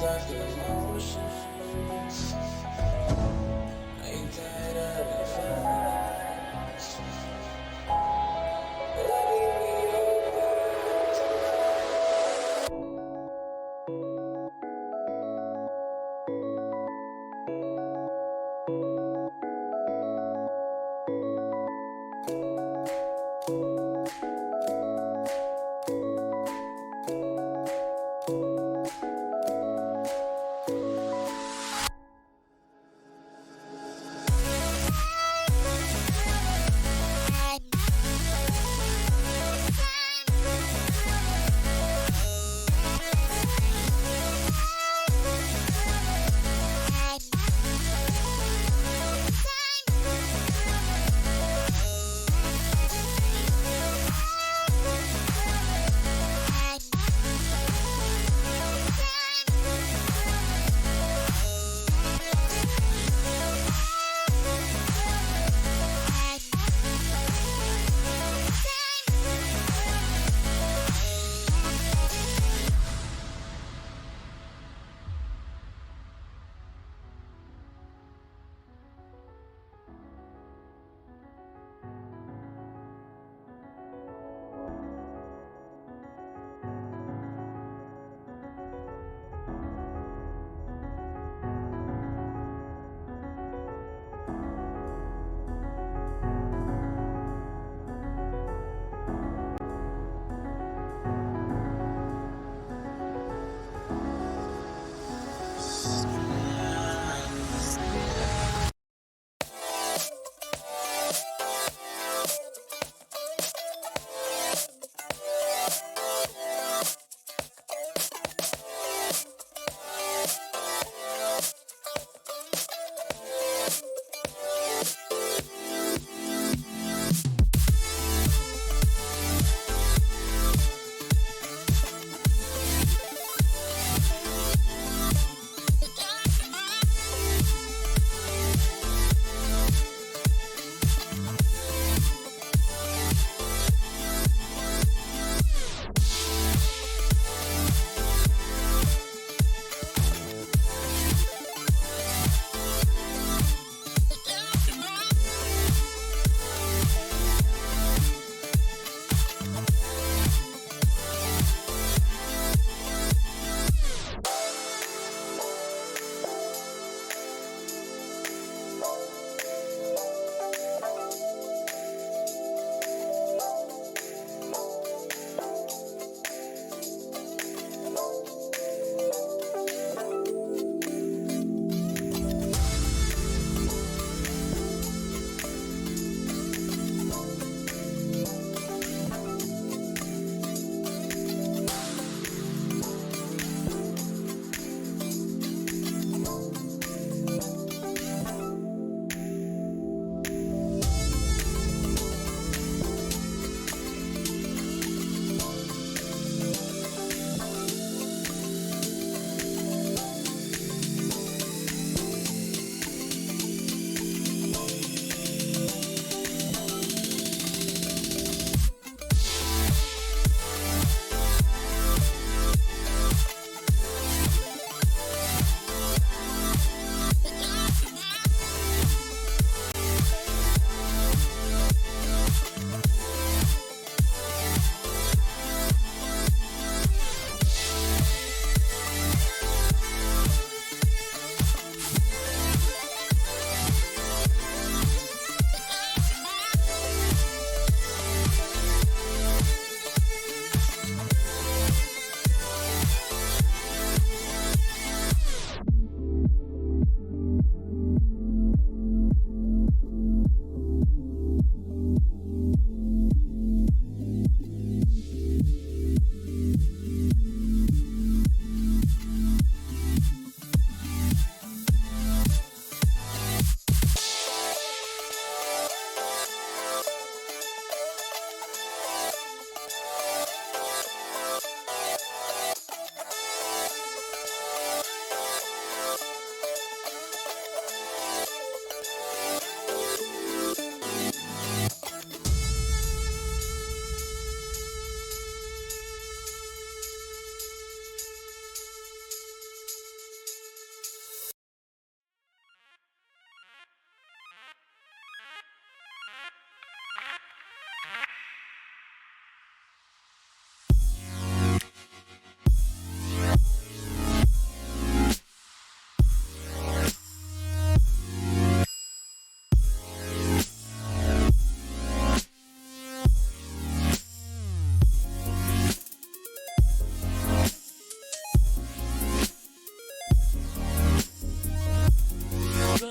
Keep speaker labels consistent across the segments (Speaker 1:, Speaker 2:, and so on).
Speaker 1: like emotions. Ain't that advice? Baby, we open tonight.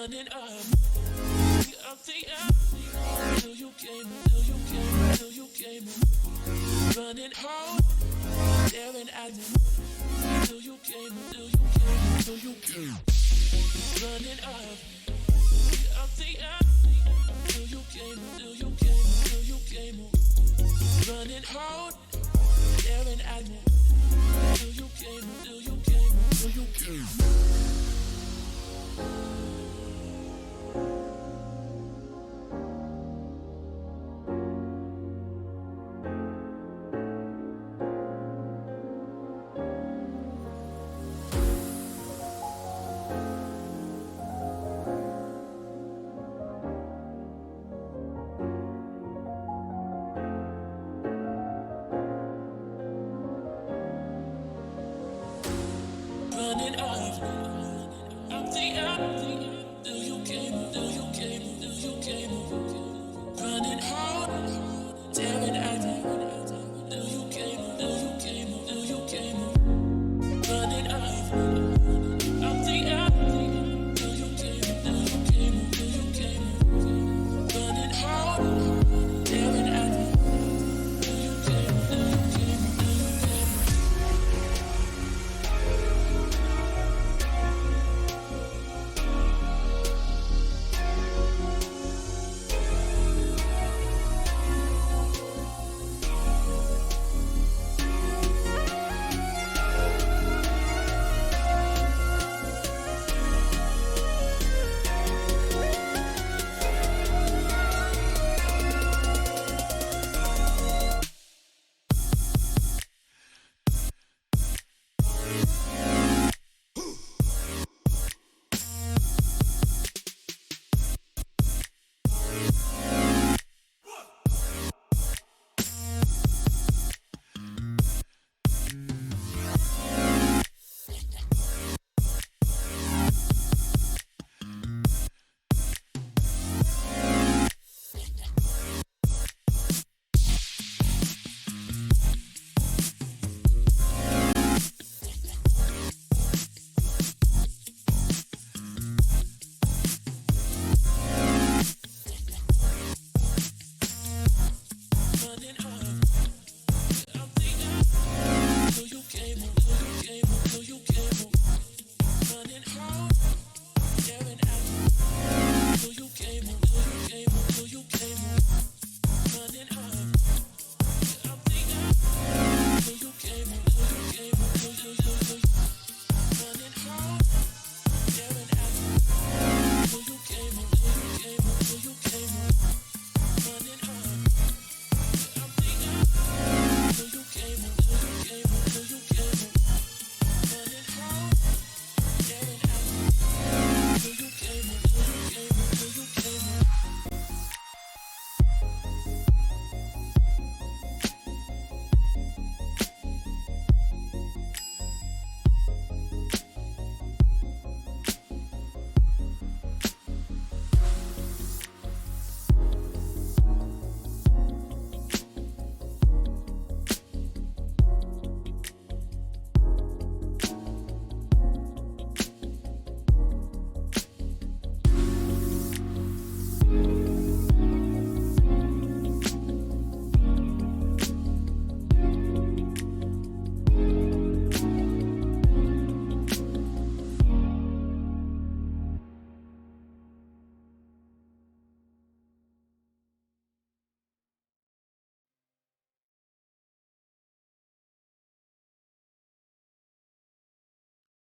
Speaker 1: running up the up till you came, running hard, staring at me till you came, running up the up till you came, running hard, staring at me till you came. Running up the up, till you came, running hard, staring at me, till you came, running up the up, till you came, running hard, staring at me, till you came.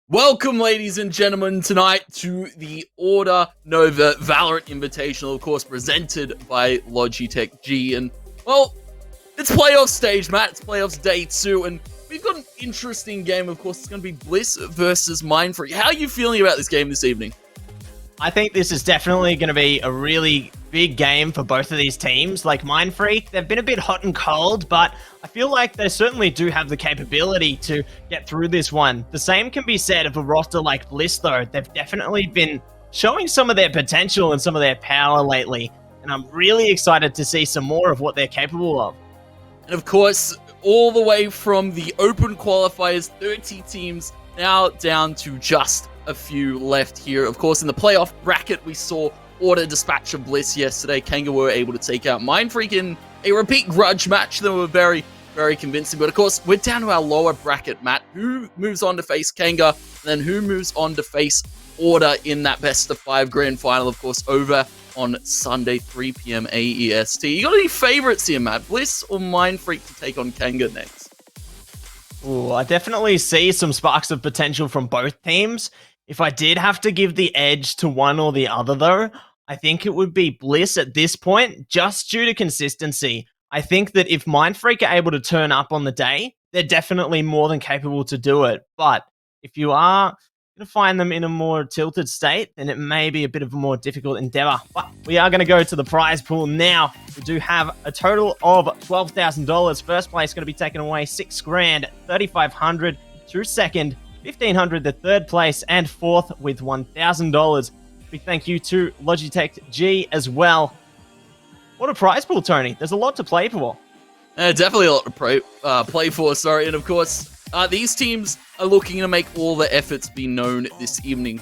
Speaker 2: Welcome, ladies and gentlemen, tonight to the Order Nova Valorant Invitational, of course, presented by Logitech G. And, well, it's playoff stage, Matt. It's playoffs day 2, and we've got an interesting game. Of course, it's going to be Bliss versus Mindfreak. How are you feeling about this game this evening?
Speaker 3: I think this is definitely going to be a really big game for both of these teams. Like Mindfreak, they've been a bit hot and cold, but I feel like they certainly do have the capability to get through this one. The same can be said of a roster like Bliss, though. They've definitely been showing some of their potential and some of their power lately, and I'm really excited to see some more of what they're capable of.
Speaker 2: And of course, all the way from the open qualifiers, 30 teams, now down to just a few left here. Of course, in the playoff bracket, we saw Order Dispatch of Bliss yesterday. Kanga were able to take out Mindfreak in a repeat grudge match that were very, very convincing. But of course, we're down to our lower bracket, Matt. Who moves on to face Kanga, and then who moves on to face Order in that best of 5 grand final, of course, over on Sunday, 3 p.m. AEST. You got any favorites here, Matt? Bliss or Mindfreak to take on Kanga next?
Speaker 3: Ooh, I definitely see some sparks of potential from both teams. If I did have to give the edge to one or the other, though, I think it would be Bliss at this point, just due to consistency. I think that if Mindfreak are able to turn up on the day, they're definitely more than capable to do it. But if you are going to find them in a more tilted state, then it may be a bit of a more difficult endeavor. But we are going to go to the prize pool now. We do have a total of $12,000. First place going to be taking away $6 grand, $3,500 through second, $1,500 the third place, and fourth with $1,000. Big thank you to Logitech G as well. What a prize pool, Tony. There's a lot to play for.
Speaker 2: Definitely a lot to play for, sorry. And of course, these teams are looking to make all the efforts be known this evening.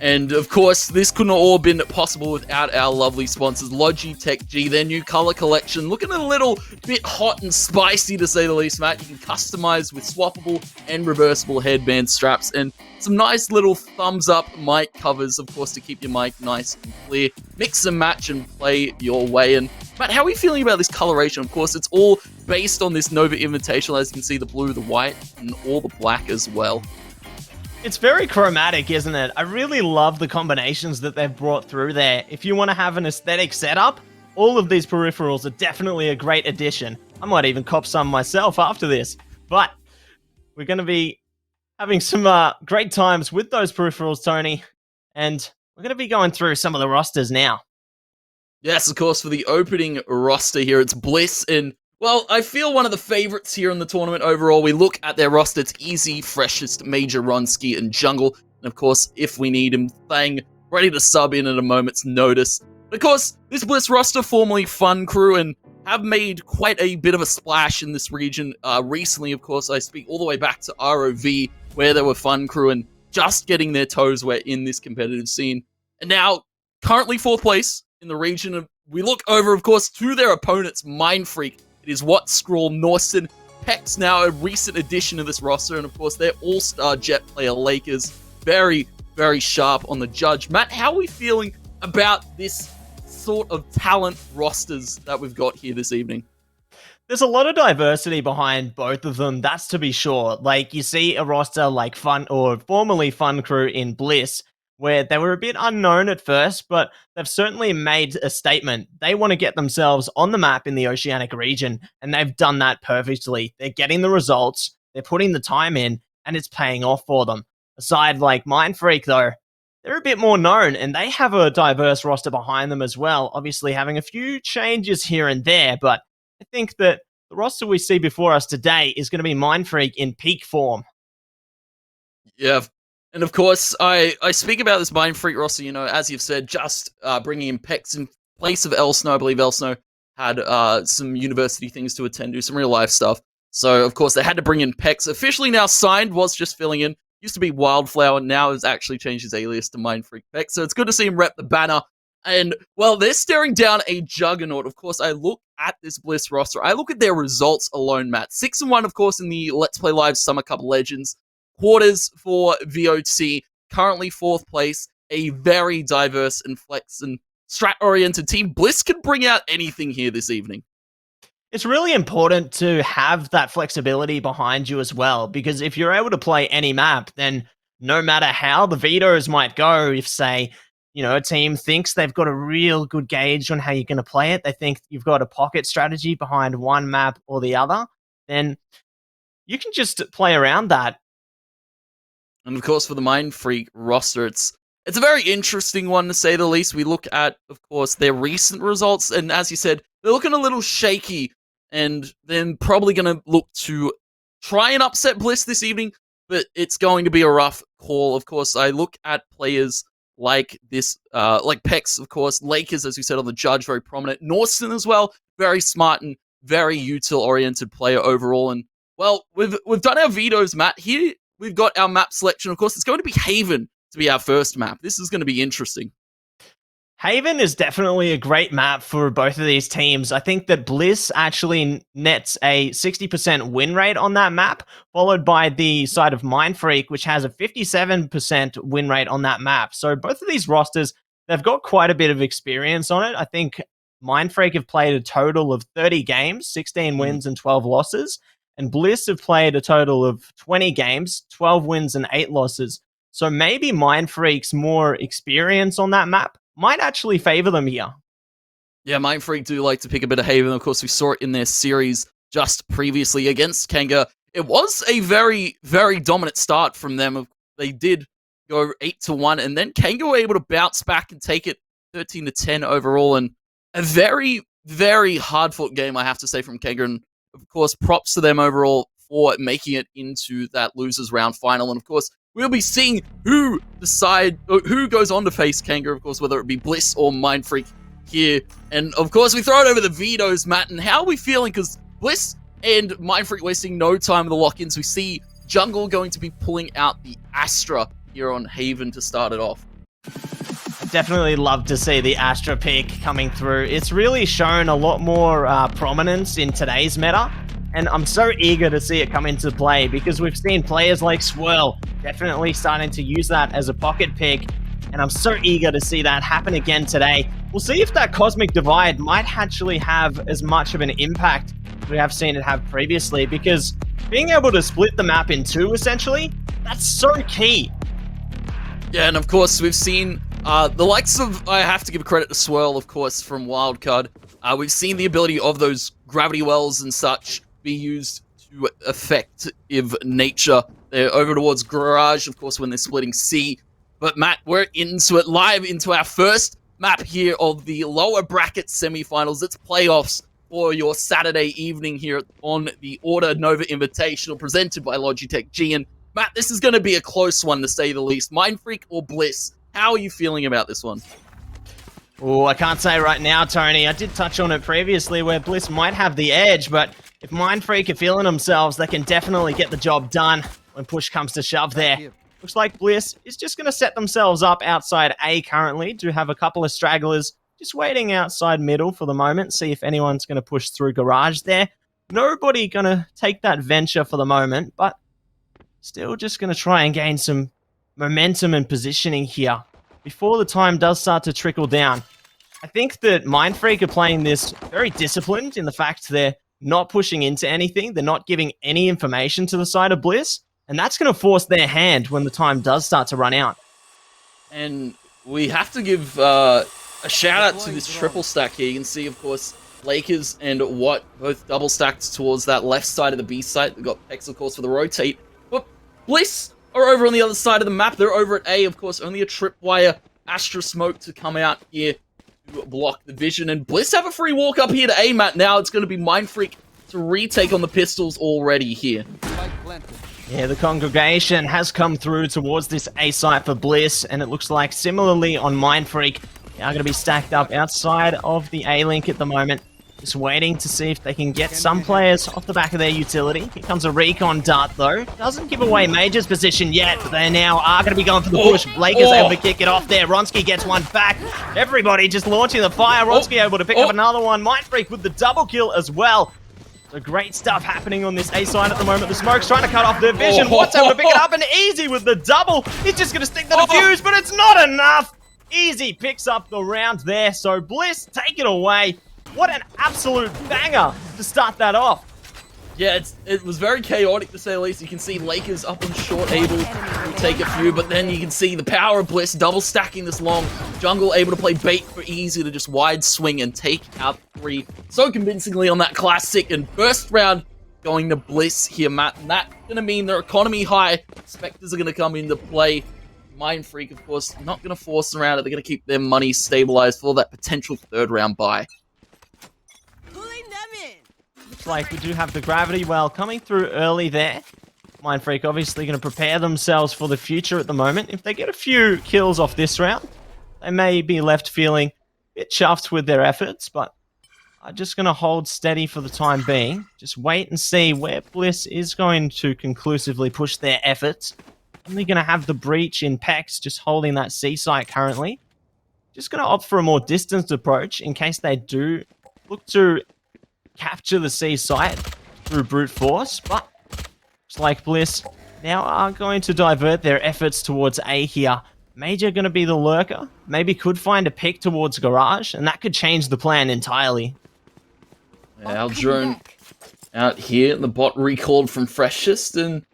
Speaker 2: And of course, this couldn't have all been possible without our lovely sponsors, Logitech G, their new color collection. Looking a little bit hot and spicy, to say the least, Matt. You can customize with swappable and reversible headband straps and some nice little thumbs-up mic covers, of course, to keep your mic nice and clear. Mix and match and play your way. And Matt, how are we feeling about this coloration? Of course, it's all based on this Nova Invitational, as you can see, the blue, the white, and all the black as well.
Speaker 3: It's very chromatic, isn't it? I really love the combinations that they've brought through there. If you want to have an aesthetic setup, all of these peripherals are definitely a great addition. I might even cop some myself after this. But we're going to be having some great times with those peripherals, Tony. And we're going to be going through some of the rosters now.
Speaker 2: Yes, of course, for the opening roster here, it's Bliss and, well, I feel one of the favorites here in the tournament overall. We look at their roster, it's easy, freshest, Major, Ronski, and Jungle. And of course, if we need him, Thang, ready to sub in at a moment's notice. But of course, this Bliss roster, formerly Fun Crew, and have made quite a bit of a splash in this region recently. Of course, I speak all the way back to ROV, where they were Fun Crew, and just getting their toes wet in this competitive scene. And now, currently 4th place in the region. We look over, of course, to their opponents, Mindfreak. It is What, Scrawl, Norson, Pex, now a recent addition to this roster, and of course their all-star jet player Lakers. Very, very sharp on the judge. Matt, how are we feeling about this sort of talent rosters that we've got here this evening?
Speaker 3: There's a lot of diversity behind both of them, that's to be sure. Like, you see a roster like Fun, or formerly Fun Crew in Bliss, where they were a bit unknown at first, but they've certainly made a statement. They want to get themselves on the map in the Oceanic region, and they've done that perfectly. They're getting the results, they're putting the time in, and it's paying off for them. Aside like Mindfreak, though, they're a bit more known, and they have a diverse roster behind them as well, obviously having a few changes here and there, but I think that the roster we see before us today is going to be Mindfreak in peak form.
Speaker 2: Yeah. And of course, I speak about this Mindfreak roster, you know, as you've said, just bringing in Pex in place of Elsno. I believe Elsno had some university things to attend to, some real life stuff. So, of course, they had to bring in Pex. Officially now signed, was just filling in. Used to be Wildflower, now has actually changed his alias to Mindfreak Pex. So it's good to see him rep the banner. And, well, they're staring down a juggernaut. Of course, I look at this Bliss roster. I look at their results alone, Matt. 6-1, of course, in the Let's Play Live Summer Cup Legends. Quarters for VOC, currently 4th place, a very diverse and flex and strat-oriented team. Bliss can bring out anything here this evening.
Speaker 3: It's really important to have that flexibility behind you as well, because if you're able to play any map, then no matter how the vetoes might go, if, say, you know, a team thinks they've got a real good gauge on how you're going to play it, they think you've got a pocket strategy behind one map or the other, then you can just play around that.
Speaker 2: And of course, for the Mindfreak roster, it's a very interesting one, to say the least. We look at, of course, their recent results, and as you said, they're looking a little shaky, and then probably going to look to try and upset Bliss this evening, but it's going to be a rough call. Of course, I look at players like this, like Pex, of course, Lakers, as we said on the judge, very prominent. Norson as well, very smart and very util-oriented player overall. And, well, we've done our vetoes, Matt. Here, we've got our map selection. Of course, it's going to be Haven to be our first map. This is going to be interesting.
Speaker 3: Haven is definitely a great map for both of these teams. I think that Bliss actually nets a 60% win rate on that map, followed by the side of Mindfreak, which has a 57% win rate on that map. So both of these rosters, they've got quite a bit of experience on it. I think Mindfreak have played a total of 30 games, 16 wins and 12 losses. And Bliss have played a total of 20 games, 12 wins and 8 losses. So maybe Mindfreak's more experience on that map might actually favor them here.
Speaker 2: Yeah, Mindfreak do like to pick a bit of Haven. Of course, we saw it in their series just previously against Kanga. It was a very, very dominant start from them. They did go 8-1, and then Kanga were able to bounce back and take it 13-10 overall. And a very, very hard-fought game, I have to say, from Kanga. And of course, props to them overall for making it into that losers round final. And of course, we'll be seeing who goes on to face Kanga, of course, whether it be Bliss or Mindfreak here. And of course, we throw it over the vetoes, Matt. And how are we feeling? Because Bliss and Mindfreak wasting no time with the lock-ins. We see Jungle going to be pulling out the Astra here on Haven to start it off.
Speaker 3: I'd definitely love to see the Astra pick coming through. It's really shown a lot more prominence in today's meta. And I'm so eager to see it come into play because we've seen players like Swirl definitely starting to use that as a pocket pick. And I'm so eager to see that happen again today. We'll see if that Cosmic Divide might actually have as much of an impact as we have seen it have previously, because being able to split the map in two, essentially, that's so key.
Speaker 2: Yeah, and of course, we've seen the likes of, I have to give credit to Swirl, of course, from Wildcard. We've seen the ability of those gravity wells and such be used to effective nature. They're over towards Garage, of course, when they're splitting C. But Matt, we're into it live, into our first map here of the lower bracket semifinals. It's playoffs for your Saturday evening here on the Order Nova Invitational presented by Logitech G. And Matt, this is going to be a close one to say the least. Mindfreak or Bliss? How are you feeling about this one?
Speaker 3: Oh, I can't say right now, Tony. I did touch on it previously where Bliss might have the edge, but if Mindfreak are feeling themselves, they can definitely get the job done when push comes to shove there. Looks like Bliss is just going to set themselves up outside A currently to have a couple of stragglers just waiting outside middle for the moment, see if anyone's going to push through Garage there. Nobody going to take that venture for the moment, but still just going to try and gain some momentum and positioning here before the time does start to trickle down. I think that Mindfreak are playing this very disciplined in the fact they're not pushing into anything. They're not giving any information to the side of Bliss. And that's going to force their hand when the time does start to run out.
Speaker 2: And we have to give a shout out to this triple stack here. You can see, of course, Lakers and Watt both double stacked towards that left side of the B site. We've got Pex, of course, for the rotate. But Bliss are over on the other side of the map. They're over at A, of course. Only a tripwire Astra smoke to come out here to block the vision. And Bliss have a free walk up here to A, Matt. Now it's going to be Mindfreak to retake on the pistols already here.
Speaker 3: Yeah, the congregation has come through towards this A site for Bliss, and it looks like similarly on Mindfreak, they are going to be stacked up outside of the A-Link at the moment. Just waiting to see if they can get some players off the back of their utility. Here comes a recon dart, though. Doesn't give away Major's position yet, but they now are going to be going for the push. Lakers able to kick it off there. Ronsky gets one back. Everybody just launching the fire. Ronsky able to pick up another one. Mindfreak with the double kill as well. So great stuff happening on this A side at the moment. The smoke's trying to cut off their vision. Watt's able to pick it up, and Easy with the double. He's just going to stick the defuse, but it's not enough. Easy picks up the round there. So Bliss, take it away. What an absolute banger to start that off.
Speaker 2: Yeah, it was very chaotic to say the least. You can see Lakers up on short, able to take a few, but then you can see the power of Bliss double stacking this long. Jungle able to play bait for Easy to just wide swing and take out 3 so convincingly on that classic. And first round going to Bliss here, Matt. And that's going to mean their economy high. Spectres are going to come into play. Mindfreak, of course, not going to force around it. They're going to keep their money stabilized for that potential third round buy.
Speaker 3: Looks like we do have the gravity well coming through early there. Mindfreak obviously going to prepare themselves for the future at the moment. If they get a few kills off this round, they may be left feeling a bit chuffed with their efforts, but are just going to hold steady for the time being. Just wait and see where Bliss is going to conclusively push their efforts. Only going to have the breach in Pex just holding that C site currently. Just going to opt for a more distanced approach in case they do look to capture the C site through brute force. But looks like Bliss now are going to divert their efforts towards A here. Major going to be the lurker. Maybe could find a pick towards garage, and that could change the plan entirely.
Speaker 2: Our drone out here. The bot recalled from Freshest, and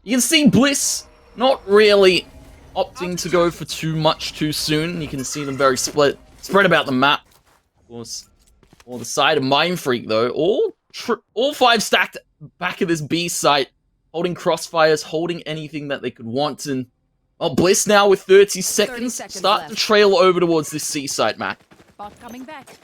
Speaker 2: you can see Bliss not really opting to go for too much too soon. You can see them very spread about the map. Of course, on the side of Mind Freak, though, all 5 stacked back of this B site, holding crossfires, holding anything that they could want, and Bliss now with 30 seconds, start
Speaker 4: left.
Speaker 2: to trail over towards this C site, Mac.
Speaker 4: Bot coming back.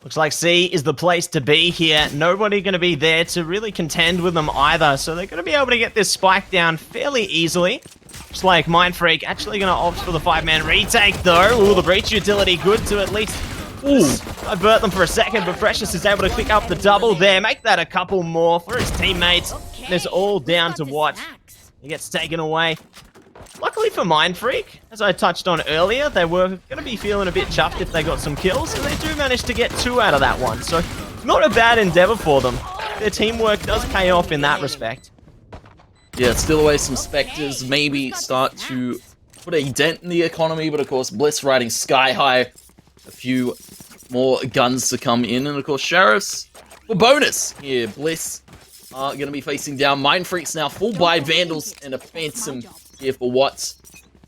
Speaker 3: Looks like C is the place to be here. Nobody going to be there to really contend with them either, so they're going to be able to get this spike down fairly easily. Looks like Mind Freak actually going to opt for the 5-man retake, though. Ooh, the breach utility good to at least divert them for a second, but Precious is able to pick up the double there, make that a couple more for his teammates. And it's all down to what he gets taken away. Luckily for Mind Freak, as I touched on earlier, they were going to be feeling a bit chuffed if they got some kills, and they do manage to get 2 out of that one. So, not a bad endeavor for them. Their teamwork does pay off in that respect.
Speaker 2: Yeah, steal away some Spectres, maybe start to put a dent in the economy, but of course, Bliss riding sky high. A few more guns to come in, and of course, Sheriffs for bonus here. Bliss are going to be facing down Mind Freaks now, full buy Vandals and a Phantom here for Watts.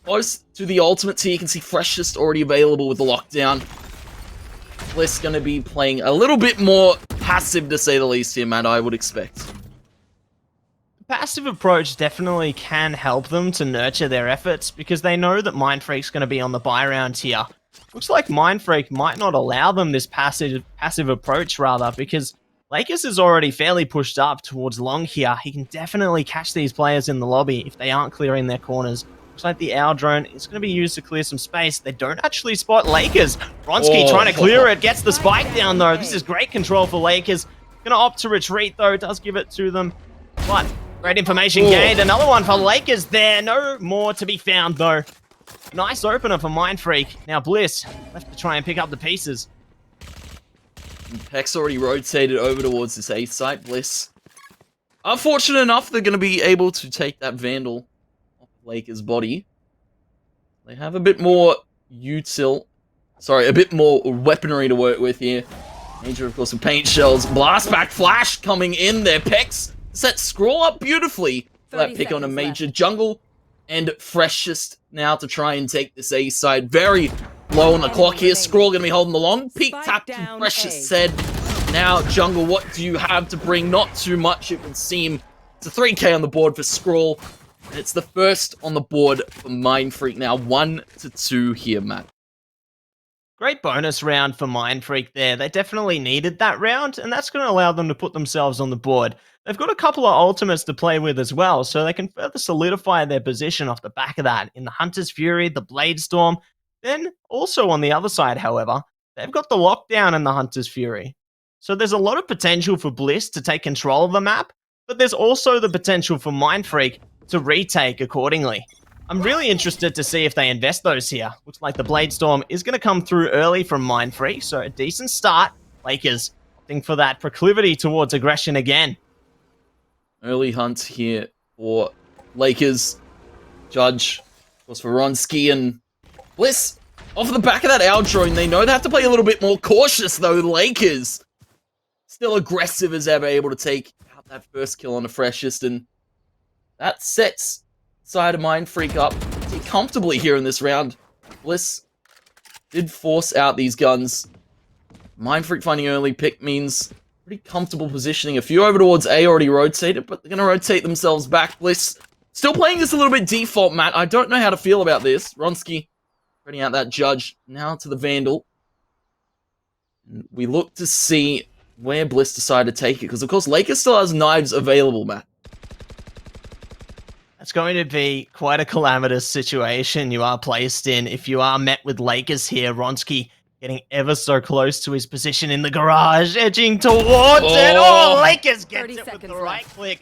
Speaker 2: Close to the ultimate tier, you can see Freshest already available with the lockdown. Bliss going to be playing a little bit more passive, to say the least here, man, I would expect.
Speaker 3: The passive approach definitely can help them to nurture their efforts, because they know that Mind Freak's going to be on the buy round here. Looks like Mind Freak might not allow them this passive approach, rather, because Lakers is already fairly pushed up towards long here. He can definitely catch these players in the lobby if they aren't clearing their corners. Looks like the Owl drone is going to be used to clear some space. They don't actually spot Lakers. Bronski trying to clear it, gets the spike down though. This is great control for Lakers. Going to opt to retreat though, does give it to them. But great information gained. Another one for Lakers there. No more to be found though. Nice opener for Mind Freak. Now Bliss left to try and pick up the pieces.
Speaker 2: Peck's already rotated over towards this A site. Bliss, unfortunate enough, they're going to be able to take that Vandal off Lakers' body. They have a bit more a bit more weaponry to work with here. Major, of course, with paint shells. Blast back flash coming in there. Peck's set scroll up beautifully for that pick on a Major. Jungle and Freshest now to try and take this A side. Very low on the clock here. Scroll going to be holding the long. Peek tap to Freshest said. Now, Jungle, what do you have to bring? Not too much, it would seem. It's a 3K on the board for Scroll. And it's the first on the board for Mind Freak now. 1-2 here, Matt.
Speaker 3: Great bonus round for Mind Freak there. They definitely needed that round, and that's going to allow them to put themselves on the board. They've got a couple of ultimates to play with as well, so they can further solidify their position off the back of that in the Hunter's Fury, the Blade Storm. Then, also on the other side, however, they've got the lockdown and the Hunter's Fury. So there's a lot of potential for Bliss to take control of the map, but there's also the potential for Mind Freak to retake accordingly. I'm really interested to see if they invest those here. Looks like the Blade Storm is going to come through early from Mind Freak, so a decent start. Lakers opting for that proclivity towards aggression again.
Speaker 2: Early hunt here for Lakers. Judge, of course, for Ronsky and Bliss. Off the back of that Owl drone, they know they have to play a little bit more cautious, though. Lakers still aggressive as ever, able to take out that first kill on the Freshest, and that sets side of Mind Freak up pretty comfortably here in this round. Bliss did force out these guns. Mind Freak finding early pick means pretty comfortable positioning. A few over towards A already rotated, but they're going to rotate themselves back. Bliss still playing this a little bit default, Matt. I don't know how to feel about this. Ronsky spreading out that Judge. Now to the Vandal. And we look to see where Bliss decided to take it, because of course Lakers still has knives available, Matt.
Speaker 3: It's going to be quite a calamitous situation you are placed in if you are met with Lakers here. Ronsky getting ever so close to his position in the garage, edging towards it. Oh, Lakers gets
Speaker 4: 30
Speaker 3: it with
Speaker 4: seconds
Speaker 3: the right
Speaker 4: left.
Speaker 3: click.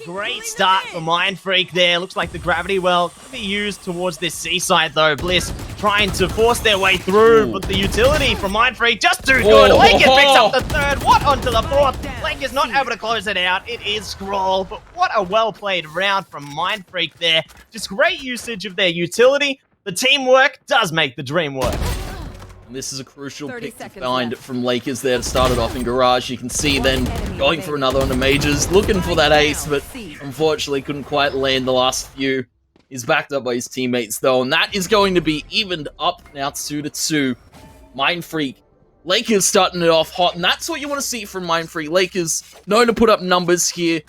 Speaker 3: Great start for Mind Freak there. Looks like the gravity well could be used towards this seaside though. Bliss trying to force their way through, but the utility from Mind Freak just too good. Lakers picks up the third. What onto the fourth? Lakers not able to close it out. It is Scroll, but what a well played round from Mind Freak there. Just great usage of their utility. The teamwork does make the dream work.
Speaker 2: And this is a crucial
Speaker 4: 30
Speaker 2: pick to
Speaker 4: seconds
Speaker 2: find
Speaker 4: left.
Speaker 2: from Lakers there to start it off in Garage. You can see then going for another on the majors, looking for that ace, but unfortunately couldn't quite land the last few. He's backed up by his teammates though, and that is going to be evened up now 2-2. Mind Freak. Lakers starting it off hot, and that's what you want to see from Mind Freak. Lakers known to put up numbers here.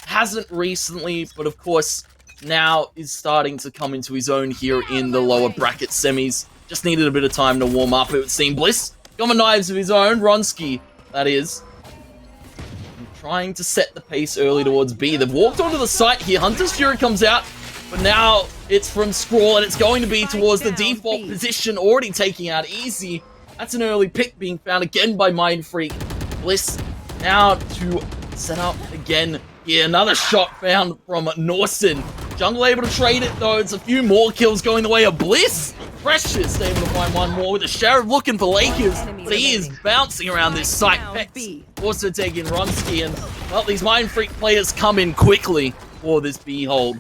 Speaker 2: Hasn't recently, but of course now is starting to come into his own here in the lower bracket semis. Just needed a bit of time to warm up, it would seem. Bliss got knives of his own. Ronski, that is. Trying to set the pace early towards B. They've walked onto the site here. Hunter's Fury comes out, but now it's from Scrawl, and it's going to be towards the default position, already taking out Easy. That's an early pick being found again by Mind Freak. Bliss now to set up again here. Another shot found from Norson. Jungle able to trade it though. It's a few more kills going the way of Bliss. Precious able to find one more with the Sheriff looking for Lakers, but he is bouncing around this site. Pex also taking Ronski, and well, these Mind Freak players come in quickly for this B hold.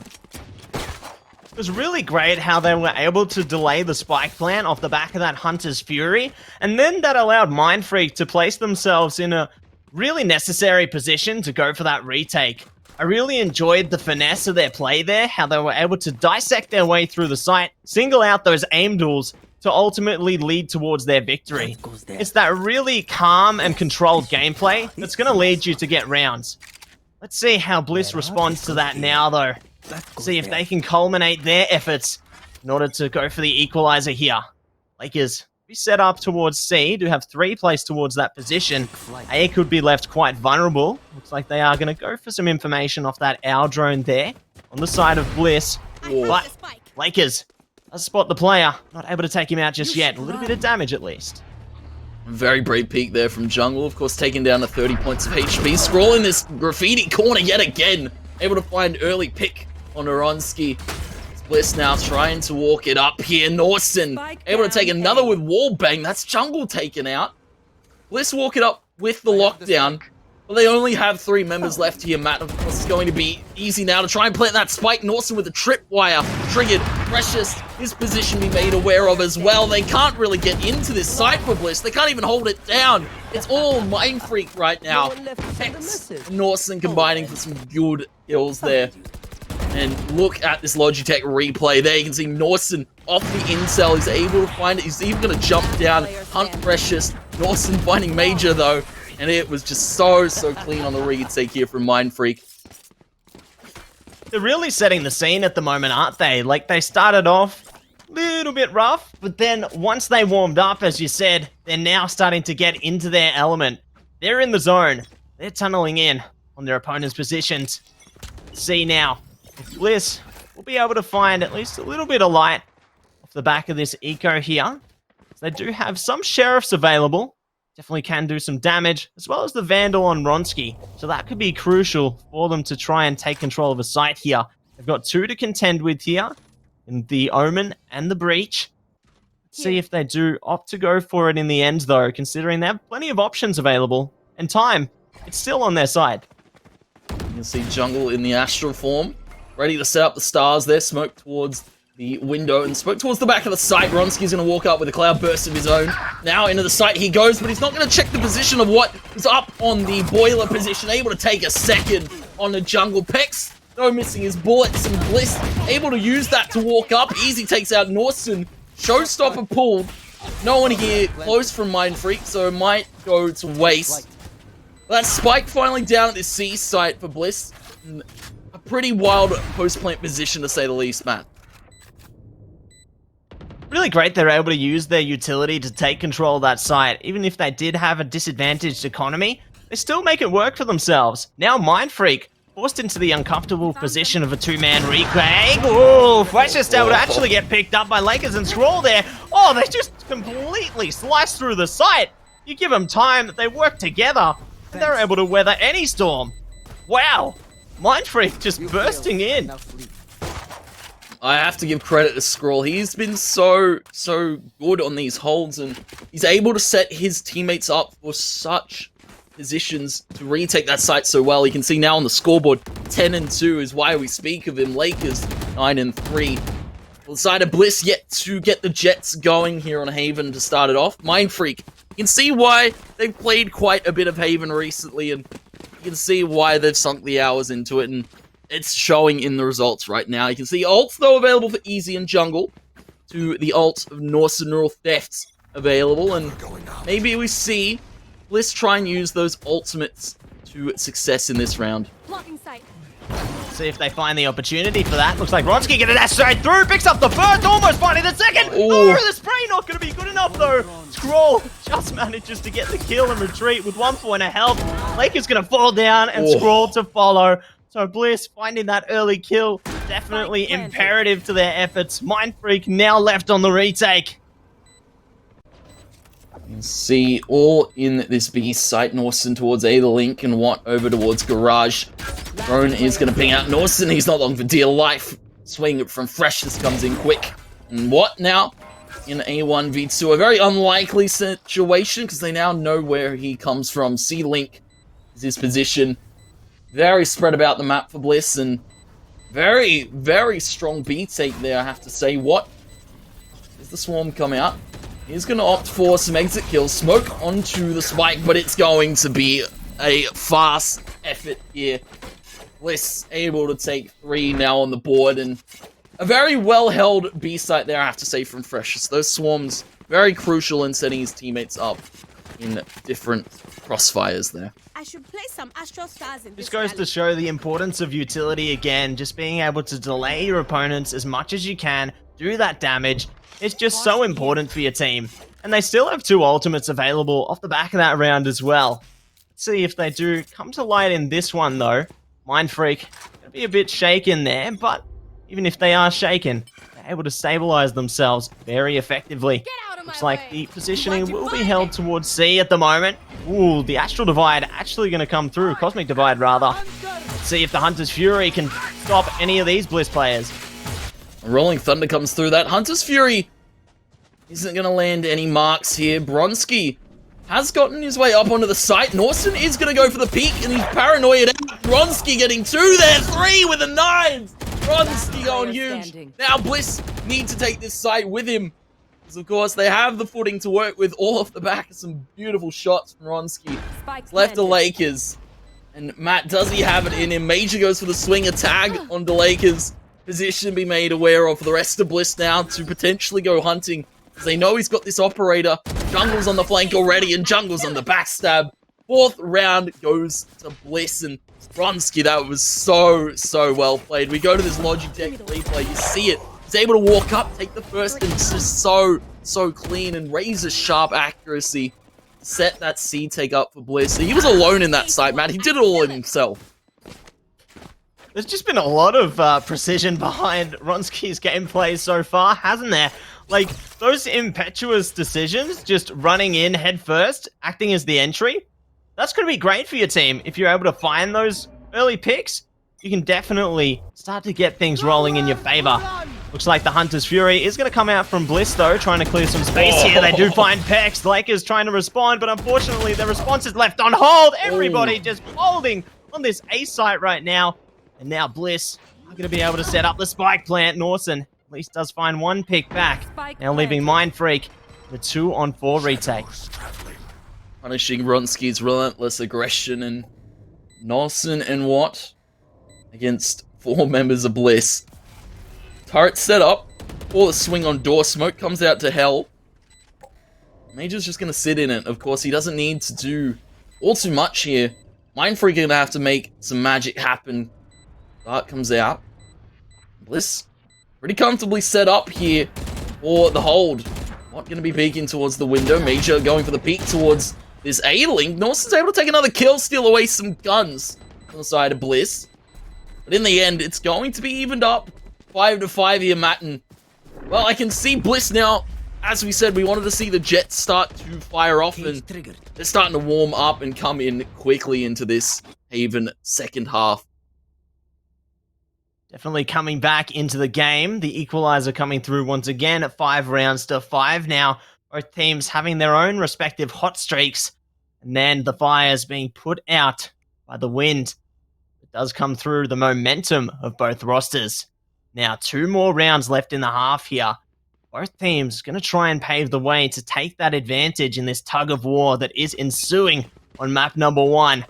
Speaker 3: It was really great how they were able to delay the spike plan off the back of that Hunter's Fury, and then that allowed Mind Freak to place themselves in a really necessary position to go for that retake. I really enjoyed the finesse of their play there, how they were able to dissect their way through the site, single out those aim duels to ultimately lead towards their victory. It's that really calm and controlled gameplay that's going to lead you to get rounds. Let's see how Bliss responds to that now though. See if they can culminate their efforts in order to go for the equalizer here. Lakers be set up towards C, do have 3 placed towards that position. A could be left quite vulnerable. Looks like they are going to go for some information off that owl drone there on the side of Bliss. But Lakers does spot the player, not able to take him out just yet. A little bit of damage at least.
Speaker 2: Very brave peek there from Jungle, of course taking down the 30 points of HP. Scrolling this graffiti corner yet again. Able to find early pick on Aronski. Bliss now trying to walk it up here. Norson able to take another with wall bang. That's Jungle taken out. Bliss walk it up with the lockdown. But they only have 3 members left here, Matt. Of course, it's going to be easy now to try and plant that spike. Norson with the tripwire triggered. Precious, his position be made aware of as well. They can't really get into this site for Bliss. They can't even hold it down. It's all Mind Freak right now. Pex and Norson combining for some good kills there. And look at this Logitech replay there. You can see Norson off the incel. He's able to find it. He's even going to jump down, hunt Precious. Norson finding Major, though. And it was just so clean on the retake here from Mind Freak.
Speaker 3: They're really setting the scene at the moment, aren't they? Like, they started off a little bit rough, but then once they warmed up, as you said, they're now starting to get into their element. They're in the zone. They're tunneling in on their opponent's positions. See now. Bliss will be able to find at least a little bit of light off the back of this eco here. They do have some sheriffs available. Definitely can do some damage, as well as the Vandal on Ronski. So that could be crucial for them to try and take control of a site here. They've got 2 to contend with here, in the Omen and the Breach. Let's see if they do opt to go for it in the end, though, considering they have plenty of options available. And time, it's still on their side.
Speaker 2: You can see Jungle in the astral form, ready to set up the stars there. Smoke towards the window and smoke towards the back of the site. Ronski's going to walk up with a cloud burst of his own. Now into the site he goes, but he's not going to check the position of what is up on the boiler position. Able to take a second on the Jungle. Pex, though, missing his bullets, and Bliss able to use that to walk up. Easy takes out Norson. Showstopper pulled. No one here close from Mind Freak, so it might go to waste. That spike finally down at this C site for Bliss. A pretty wild post-plant position, to say the least, Matt.
Speaker 3: Really great they're able to use their utility to take control of that site. Even if they did have a disadvantaged economy, they still make it work for themselves. Now Mind Freak forced into the uncomfortable position of a two-man reclaim. Oh, Flash is able to actually get picked up by Lakers and Scroll there. Oh, they just completely sliced through the site. You give them time, they work together, and they're able to weather any storm. Wow, Mindfreak just bursting in.
Speaker 2: I have to give credit to Scroll. He's been so good on these holds, and he's able to set his teammates up for such positions to retake that site so well. You can see now on the scoreboard, 10-2 is why we speak of him. Lakers, 9-3. On the side of Bliss, yet to get the Jets going here on Haven to start it off. Mindfreak, you can see why they've played quite a bit of Haven recently, and you can see why they've sunk the hours into it, and it's showing in the results right now. You can see ults, though, available for Easy and Jungle, to the ult of Norse and Neural Thefts available, and maybe we see Bliss try and use those ultimates to success in this round.
Speaker 4: Blocking sight.
Speaker 3: See if they find the opportunity for that. Looks like Ronsky getting that straight through, picks up the first, almost finding the second. Oh, the spray not going to be good enough though. Scroll just manages to get the kill and retreat with 1 point of health. Laker's going to fall down and Scroll to follow. So Bliss finding that early kill, definitely imperative to their efforts. Mindfreak now left on the retake.
Speaker 2: You can see all in this B site, Norson towards A, the Link, and Watt over towards Garage. Drone is going to ping out Norson. He's not long for dear life. Swing from Freshness comes in quick. And Watt now in a 1v2. A very unlikely situation because they now know where he comes from. C Link is his position. Very spread about the map for Bliss, and very strong B take there, I have to say. Watt is the Swarm come out. He's going to opt for some exit kills. Smoke onto the spike, but it's going to be a fast effort here. Bliss able to take 3 now on the board, and a very well-held B site there, I have to say, from Freshest. Those swarms, very crucial in setting his teammates up in different crossfires there.
Speaker 4: I should play some Astral Stars in
Speaker 3: This goes to show the importance of utility again, just being able to delay your opponents as much as you can, do that damage. It's just so important for your team. And they still have 2 ultimates available off the back of that round as well. Let's see if they do come to light in this one though. Mindfreak gonna be a bit shaken there, but even if they are shaken, they're able to stabilize themselves very effectively. Looks like the positioning will be held towards C at the moment. Ooh, the Astral Divide actually going to come through. Cosmic Divide, rather. Let's see if the Hunter's Fury can stop any of these Bliss players.
Speaker 2: Rolling Thunder comes through that. Hunter's Fury isn't going to land any marks here. Bronski has gotten his way up onto the site. Norson is going to go for the peak, and he's paranoid out. Bronski getting 2 there. 3 with the 9s. Bronski going huge. Now Bliss need to take this site with him. Because, of course, they have the footing to work with all off the back of some beautiful shots from Ronsky. Left the Lakers. And Matt, does he have it in him? Major goes for the swing, a tag on the Lakers. Position be made aware of for the rest of Bliss now to potentially go hunting. Because they know he's got this operator. Jungle's on the flank already, and Jungle's on the backstab. 4th round goes to Bliss, and Ronsky, that was so well played. We go to this Logitech replay, you see it. He's able to walk up, take the first, and it's just so clean and razor sharp accuracy. Set that C take up for Bliss. He was alone in that site, Matt. He did it all himself.
Speaker 3: There's just been a lot of precision behind Ronsky's gameplay so far, hasn't there? Like, those impetuous decisions, just running in head first, acting as the entry, that's going to be great for your team. If you're able to find those early picks, you can definitely start to get things rolling in your favor. Looks like the Hunter's Fury is going to come out from Bliss, though, trying to clear some space here. They do find Pex. Lakers trying to respond, but unfortunately, the response is left on hold. Everybody just folding on this A site right now. And now Bliss are going to be able to set up the spike plant. Norson at least does find 1 pick back. Now leaving Mindfreak the 2-on-4 retake.
Speaker 2: Punishing Ronsky's relentless aggression, and Norson and Watt against 4 members of Bliss. Turret set up for the swing on door. Smoke comes out to hell. Major's just going to sit in it. Of course, he doesn't need to do all too much here. Mindfreak going to have to make some magic happen. Dart comes out. Bliss pretty comfortably set up here for the hold. Not going to be peeking towards the window. Major going for the peek towards this A-Link. Norson's able to take another kill, steal away some guns on the side of Bliss. But in the end, it's going to be evened up 5-5 here, Matt. And, well, I can see Bliss now. As we said, we wanted to see the Jets start to fire off, and they're starting to warm up and come in quickly into this Haven second half.
Speaker 3: Definitely coming back into the game. The equalizer coming through once again at 5-5 now. Both teams having their own respective hot streaks. And then the fires being put out by the wind. It does come through the momentum of both rosters. Now 2 more rounds left in the half here. Both teams going to try and pave the way to take that advantage in this tug of war that is ensuing on map number 1.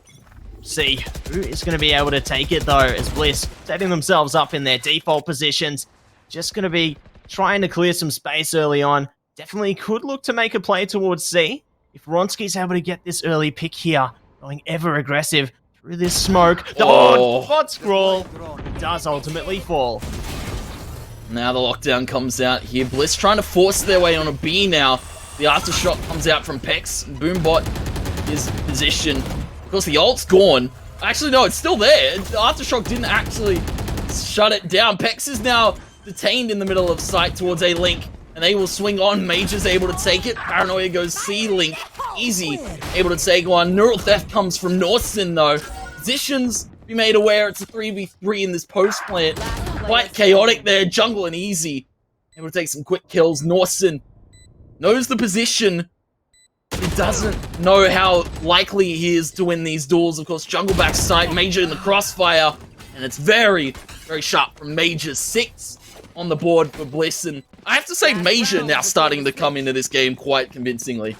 Speaker 3: See who is going to be able to take it though, as Bliss setting themselves up in their default positions. Just going to be trying to clear some space early on. Definitely could look to make a play towards C. If Ronski's able to get this early pick here, going ever aggressive through this smoke. Oh, bot scroll does ultimately fall.
Speaker 2: Now the lockdown comes out here. Bliss trying to force their way on a B now. The aftershock comes out from Pex. Boombot is positioned. Of course, the ult's gone. Actually, no, it's still there. The aftershock didn't actually shut it down. Pex is now detained in the middle of sight towards a Link, and they will swing on. Major's able to take it. Paranoia goes C. Link, easy, able to take one. Neural Theft comes from Norson, though. Positions be made aware it's a 3v3 in this post plant. Quite chaotic there. Jungle and Easy able to take some quick kills. Norson knows the position. He doesn't know how likely he is to win these duels. Of course, Jungle backside, Major in the crossfire, and it's very, very sharp from Major. 6 on the board for Bliss, and I have to say Major now starting to come into this game quite convincingly.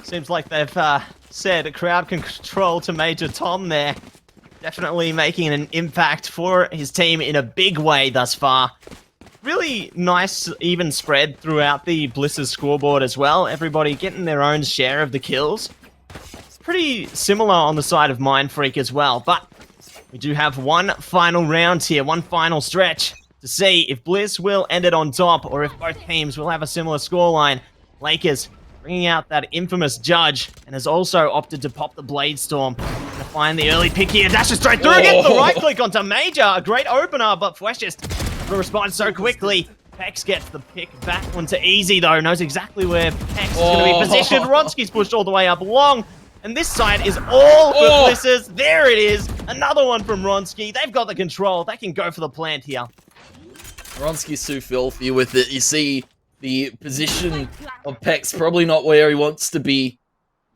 Speaker 3: Seems like they've said crowd control to Major Tom there. Definitely making an impact for his team in a big way thus far. Really nice even spread throughout the Bliss's scoreboard as well. Everybody getting their own share of the kills. It's pretty similar on the side of Mindfreak as well, but we do have one final round here, one final stretch to see if Bliss will end it on top or if both teams will have a similar scoreline. Lakers bringing out that infamous Judge and has also opted to pop the Blade Storm. To find the early pick here, dashes straight through, gets the right click onto Major. A great opener, but Fwesh just responds so quickly. Pex gets the pick back onto Easy though, knows exactly where Pex is going to be positioned. Ronski's pushed all the way up long, and this side is all for Bliss's. There it is, another one from Ronski. They've got the control, they can go for the plant here.
Speaker 2: Ronski's too filthy with it. You see the position of Pex probably not where he wants to be.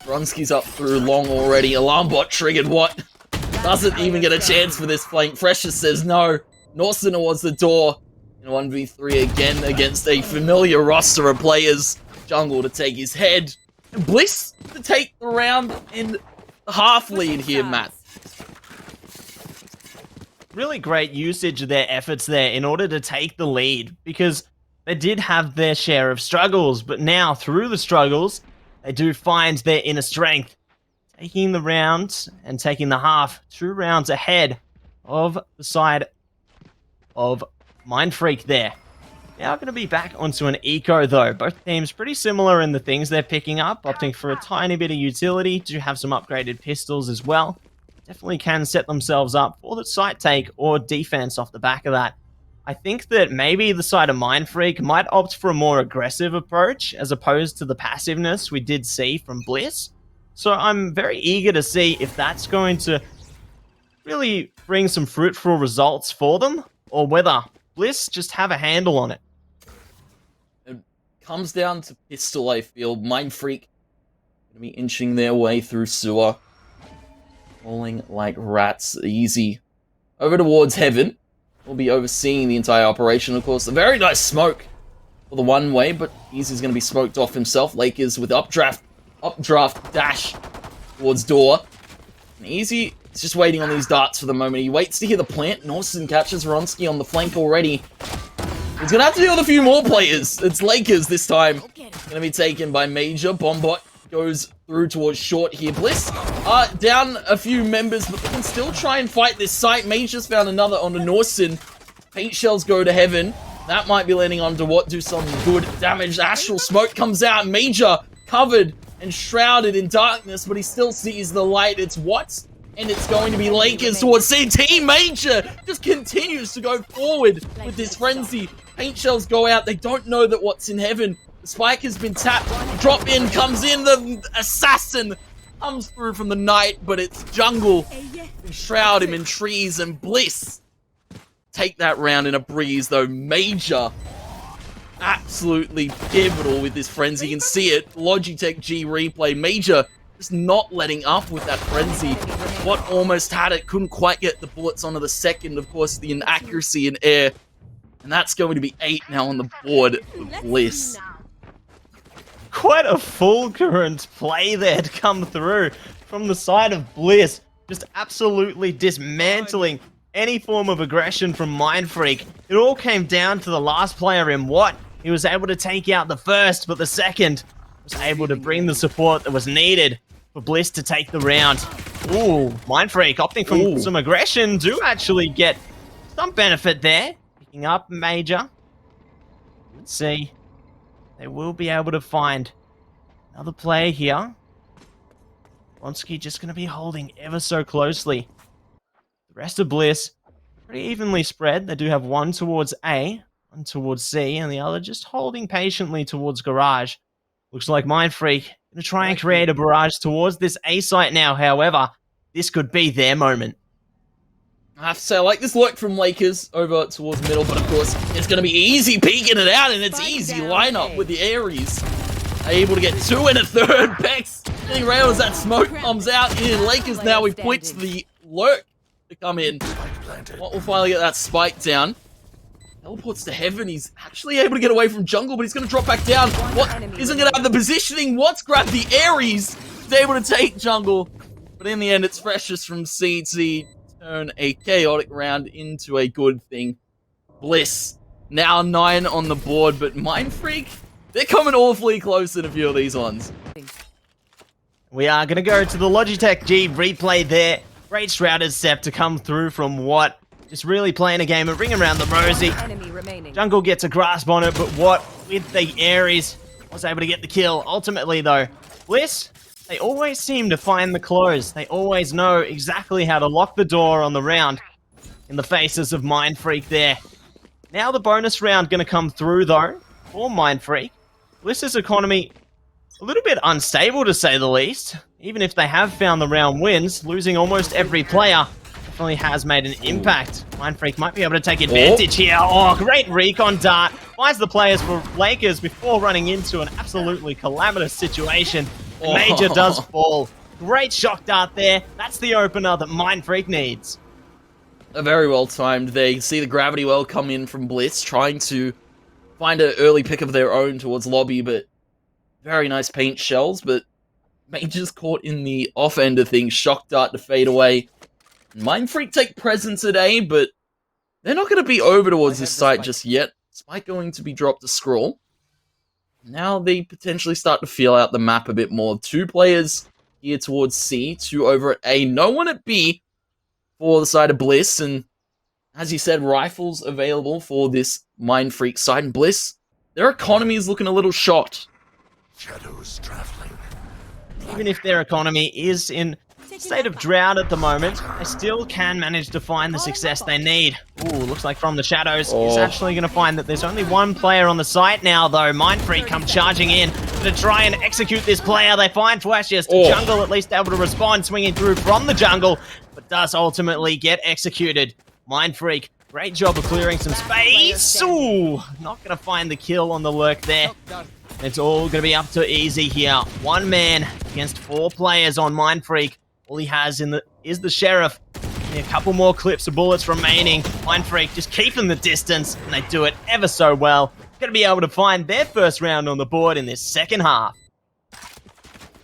Speaker 2: Ronski's up through long already. Alarm bot triggered. What? Doesn't even get a chance for this flank. Fresher says no. Norson towards the door. In 1v3 again against a familiar roster of players. Jungle to take his head. And Bliss to take the round in the half lead here, Matt.
Speaker 3: Really great usage of their efforts there in order to take the lead, because they did have their share of struggles, but now through the struggles, they do find their inner strength. Taking the round and taking the half 2 rounds ahead of the side of Mindfreak there. Now going to be back onto an eco though. Both teams pretty similar in the things they're picking up, opting for a tiny bit of utility, do have some upgraded pistols as well. Definitely can set themselves up for the site take or defense off the back of that. I think that maybe the side of Mindfreak might opt for a more aggressive approach as opposed to the passiveness we did see from Bliss. So I'm very eager to see if that's going to really bring some fruitful results for them, or whether Bliss just have a handle on it.
Speaker 2: It comes down to pistol, I feel. Mindfreak gonna be inching their way through sewer. Falling like rats. Easy. Over towards Heaven. We'll be overseeing the entire operation, of course. A very nice smoke for the one way, but Easy's going to be smoked off himself. Lakers with updraft dash towards door. And Easy is just waiting on these darts for the moment. He waits to hear the plant. Norson catches Ronski on the flank already. He's going to have to deal with a few more players. It's Lakers this time. Going to be taken by Major. Bombot goes through towards short here. Bliss down a few members, but they can still try and fight this site. Major's found another onto Norson. Paint shells go to Heaven. That might be landing onto what do some good damage. Astral smoke comes out. Major covered and shrouded in darkness, but he still sees the light. It's what And it's going to be Lakers towards C. Team Major just continues to go forward with this frenzy. Paint shells go out. They don't know that what's in heaven. The spike has been tapped. Drop in comes in. The assassin comes through from the night, but it's Jungle. We shroud him in trees, and Bliss take that round in a breeze, though. Major absolutely pivotal with this frenzy. You can see it. Logitech G replay. Major just not letting up with that frenzy. What almost had it, couldn't quite get the bullets onto the second. Of course, the inaccuracy in air. And that's going to be 8 now on the board for Bliss.
Speaker 3: Quite a fulgurant play there to come through from the side of Bliss. Just absolutely dismantling any form of aggression from Mindfreak. It all came down to the last player in Watt. He was able to take out the first, but the second was able to bring the support that was needed for Bliss to take the round. Ooh, Mindfreak opting for some aggression do actually get some benefit there. Picking up Major. Let's see. They will be able to find another player here. Blonsky just going to be holding ever so closely. The rest of Bliss, pretty evenly spread. They do have one towards A, one towards C, and the other just holding patiently towards Garage. Looks like Mindfreak going to try and create a barrage towards this A site now. However, this could be their moment.
Speaker 2: I have to say, I like this look from Lakers over towards middle, but of course, it's going to be easy peeking it out, and it's easy lineup with the Aries. Able to get 2 and a third. Bex getting around as that smoke comes out in Lakers now. We point to the lurk to come in. What will finally get that spike down? Teleports to heaven. He's actually able to get away from jungle, but he's going to drop back down. What isn't going to have the positioning? What's grabbed the Aries? He's able to take jungle, but in the end, it's Precious from CT. Turn a chaotic round into a good thing. Bliss now 9 on the board, but Mindfreak, they're coming awfully close in a few of these ones.
Speaker 3: We are going to go to the Logitech G replay there. Great Shrouded Step to come through from Watt. Just really playing a game of ring around the rosy. Jungle gets a grasp on it, but Watt with the Aries was able to get the kill. Ultimately though, Bliss, they always seem to find the close. They always know exactly how to lock the door on the round in the faces of Mindfreak there. Now the bonus round going to come through though for Mindfreak. Bliss's economy a little bit unstable to say the least. Even if they have found the round wins, losing almost every player definitely has made an impact. Mindfreak might be able to take advantage here. Oh, great recon dart. Finds the players for Lakers before running into an absolutely calamitous situation. Major does fall. Great shock dart there. That's the opener that Mindfreak needs.
Speaker 2: Very well timed there. You can see the gravity well come in from Bliss, trying to find an early pick of their own towards lobby, but very nice paint shells, but Major's caught in the off end of things. Shock dart to fade away. Mindfreak take presence at A, but they're not going to be over towards this site just yet. Spike going to be dropped to Scroll. Now they potentially start to feel out the map a bit more. 2 players here towards C, 2 over at A. No one at B for the side of Bliss. And as you said, rifles available for this Mindfreak side. And Bliss, their economy is looking a little shot.
Speaker 1: Shadows traveling.
Speaker 3: Even if their economy is in a state of drought at the moment, they still can manage to find the success they need. Ooh, looks like from the shadows, he's actually going to find that there's only one player on the site now, though. Mindfreak come charging in to try and execute this player. They find Flashes. Jungle at least able to respond, swinging through from the jungle, but does ultimately get executed. Mindfreak, great job of clearing some space. Ooh, not going to find the kill on the lurk there. It's all going to be up to Easy here. 1 man against 4 players on Mindfreak. All he has is the Sheriff. Only a couple more clips of bullets remaining. Mindfreak just keeping the distance, and they do it ever so well. Going to be able to find their first round on the board in this second half.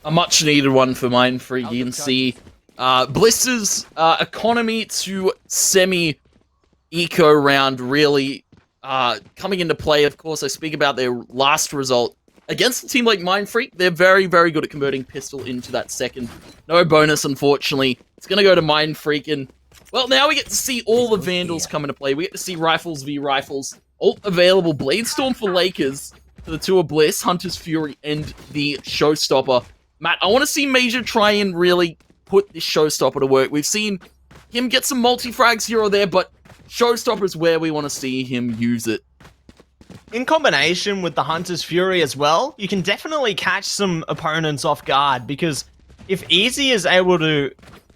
Speaker 2: A much needed one for Mindfreak. You can see Bliss's economy to semi-eco round really coming into play. Of course, I speak about their last result. Against a team like Mindfreak, they're very, very good at converting pistol into that second. No bonus, unfortunately. It's going to go to Mindfreak, and, well, now we get to see all the Vandals come into play. We get to see Rifles v Rifles. Ult available. Bladestorm for Lakers. For the 2 of Bliss, Hunter's Fury, and the Showstopper. Matt, I want to see Major try and really put this showstopper to work. We've seen him get some multi-frags here or there, but showstopper is where we want to see him use it.
Speaker 3: In combination with the Hunter's Fury as well, you can definitely catch some opponents off guard, because if Easy is able to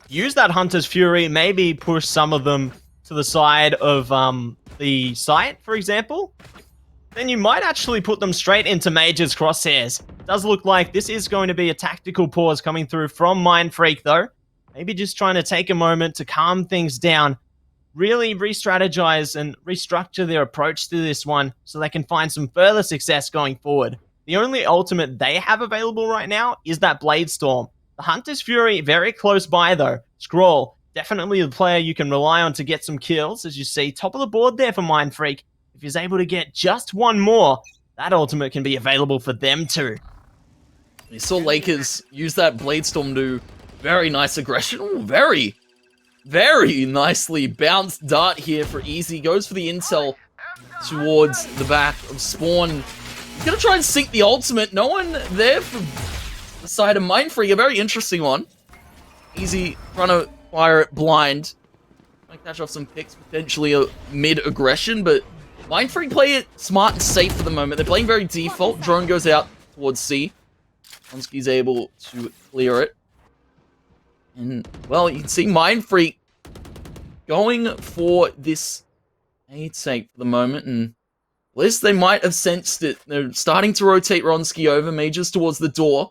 Speaker 3: use that Hunter's Fury, maybe push some of them to the side of the site, for example, then you might actually put them straight into Major's crosshairs. Does look like this is going to be a tactical pause coming through from Mindfreak, though. Maybe just trying to take a moment to calm things down, really re-strategize and restructure their approach to this one so they can find some further success going forward. The only ultimate they have available right now is that Blade Storm. The Hunter's Fury, very close by though. Scroll, definitely the player you can rely on to get some kills, as you see, top of the board there for Mindfreak. If he's able to get just one more, that ultimate can be available for them too.
Speaker 2: You saw Lakers use that Blade Storm to very nice aggression. Ooh, very nicely bounced dart here for Easy. Goes for the intel towards the back of Spawn. He's gonna try and sink the ultimate. No one there for the side of Mindfreak. A very interesting one. Easy trying to fire it blind. Might catch off some picks, potentially a mid-aggression, but Mindfreak play it smart and safe for the moment. They're playing very default. Drone goes out towards C. Honsky's able to clear it. And, well, you can see Mindfreak going for this aid sake for the moment. And at least they might have sensed it. They're starting to rotate Ronsky over. Majors towards the door.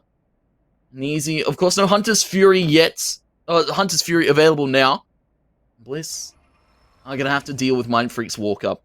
Speaker 2: And Easy, of course, no Hunter's Fury yet. Hunter's Fury available now. Bliss are going to have to deal with Mindfreak's walk-up.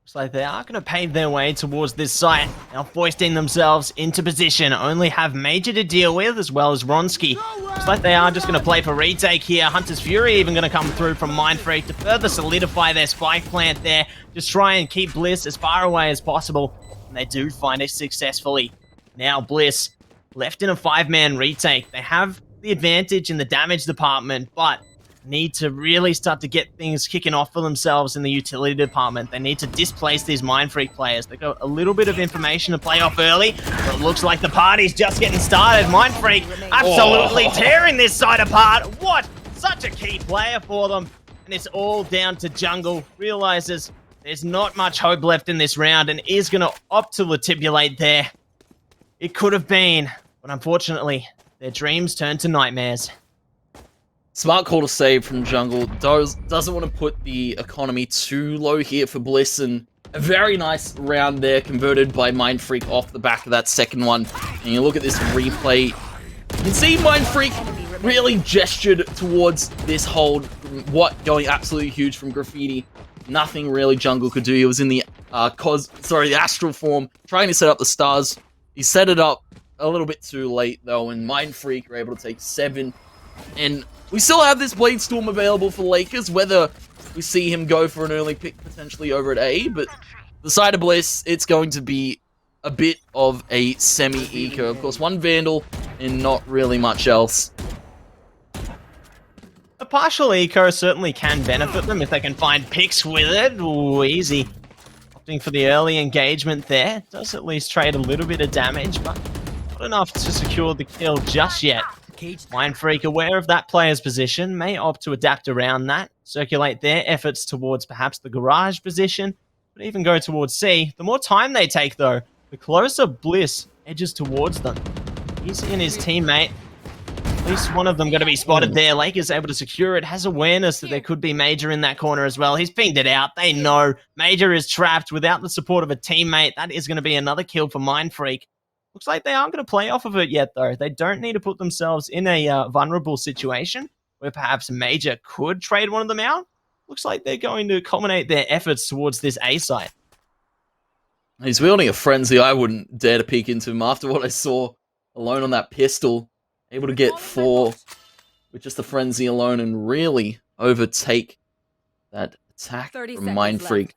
Speaker 3: So they are going to pave their way towards this site, now foisting themselves into position. Only have Major to deal with, as well as Ronsky. Looks like they are just going to play for retake here. Hunter's Fury even going to come through from Mindfreak to further solidify their spike plant there. Just try and keep Bliss as far away as possible. And they do find it successfully. Now Bliss, left in a 5-man retake. They have the advantage in the damage department, but need to really start to get things kicking off for themselves in the utility department. They need to displace these Mindfreak players. They've got a little bit of information to play off early, but it looks like the party's just getting started. Mindfreak absolutely tearing this side apart. What? Such a key player for them. And it's all down to Jungle. Realizes there's not much hope left in this round and is going to opt to latibulate there. It could have been, but unfortunately, their dreams turned to nightmares.
Speaker 2: Smart call to save from Jungle. Doesn't want to put the economy too low here for Bliss, and a very nice round there converted by Mindfreak off the back of that second one. And you look at this replay, you can see Mindfreak really gestured towards this hold, what going absolutely huge from Graffiti. Nothing really Jungle could do. He was in the the Astral form, trying to set up the stars. He set it up a little bit too late though, and Mindfreak were able to take 7. And we still have this Blade Storm available for Lakers, whether we see him go for an early pick potentially over at A, but the side of Bliss, it's going to be a bit of a semi-eco. Of course, one Vandal and not really much else.
Speaker 3: A partial eco certainly can benefit them if they can find picks with it. Ooh, Easy. Opting for the early engagement there. Does at least trade a little bit of damage, but not enough to secure the kill just yet. Mindfreak, aware of that player's position, may opt to adapt around that, circulate their efforts towards perhaps the garage position, but even go towards C. The more time they take, though, the closer Bliss edges towards them. Easy and his teammate, at least one of them going to be spotted there. Lakers able to secure it, has awareness that there could be Major in that corner as well. He's pinged it out. They know Major is trapped. Without the support of a teammate, that is going to be another kill for Mindfreak. Looks like they aren't going to play off of it yet, though. They don't need to put themselves in a vulnerable situation where perhaps Major could trade one of them out. Looks like they're going to culminate their efforts towards this A site.
Speaker 2: He's wielding a frenzy. I wouldn't dare to peek into him after what I saw alone on that pistol. Able to get 4 with just the frenzy alone and really overtake that attack from Mindfreak.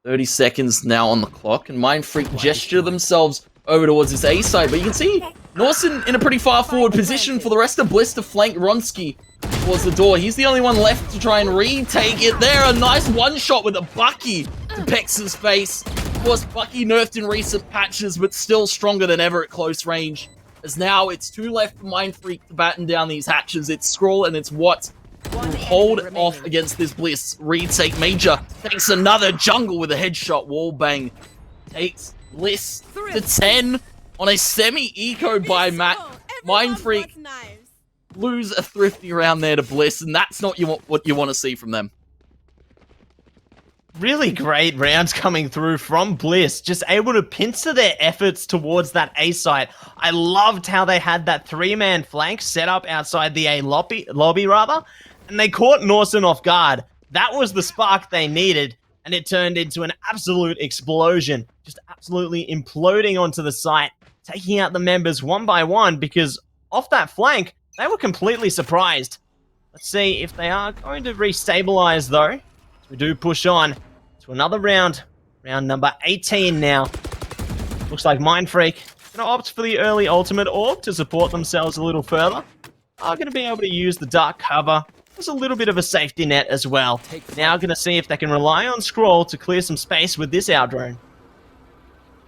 Speaker 2: 30 seconds now on the clock, and Mindfreak gesture themselves over towards this A side, but you can see Norson in a pretty far forward position for the rest of Bliss to flank Ronsky towards the door. He's the only one left to try and retake it there. A nice one-shot with a Bucky to Pex's face. Of course, Bucky nerfed in recent patches, but still stronger than ever at close range. as now it's 2 left for Mindfreak to batten down these hatches. It's Scroll and it's What will hold off against this Bliss. Retake Major takes another jungle with a headshot wall bang. Takes Bliss to 10 on a semi-eco by Matt. Mindfreak lose a thrifty round there to Bliss, and that's not what you want to see from them.
Speaker 3: Really great rounds coming through from Bliss, just able to pincer their efforts towards that A site. I loved how they had that 3-man flank set up outside the A lobby, and they caught Norson off guard. That was the spark they needed, and it turned into an absolute explosion, just absolutely imploding onto the site, taking out the members one by one, because off that flank, they were completely surprised. Let's see if they are going to restabilize, though. So we do push on to another round. Round number 18 now. Looks like Mindfreak going to opt for the early ultimate orb to support themselves a little further. Are going to be able to use the dark cover. There's a little bit of a safety net as well. Now going to see if they can rely on Scroll to clear some space with this out drone.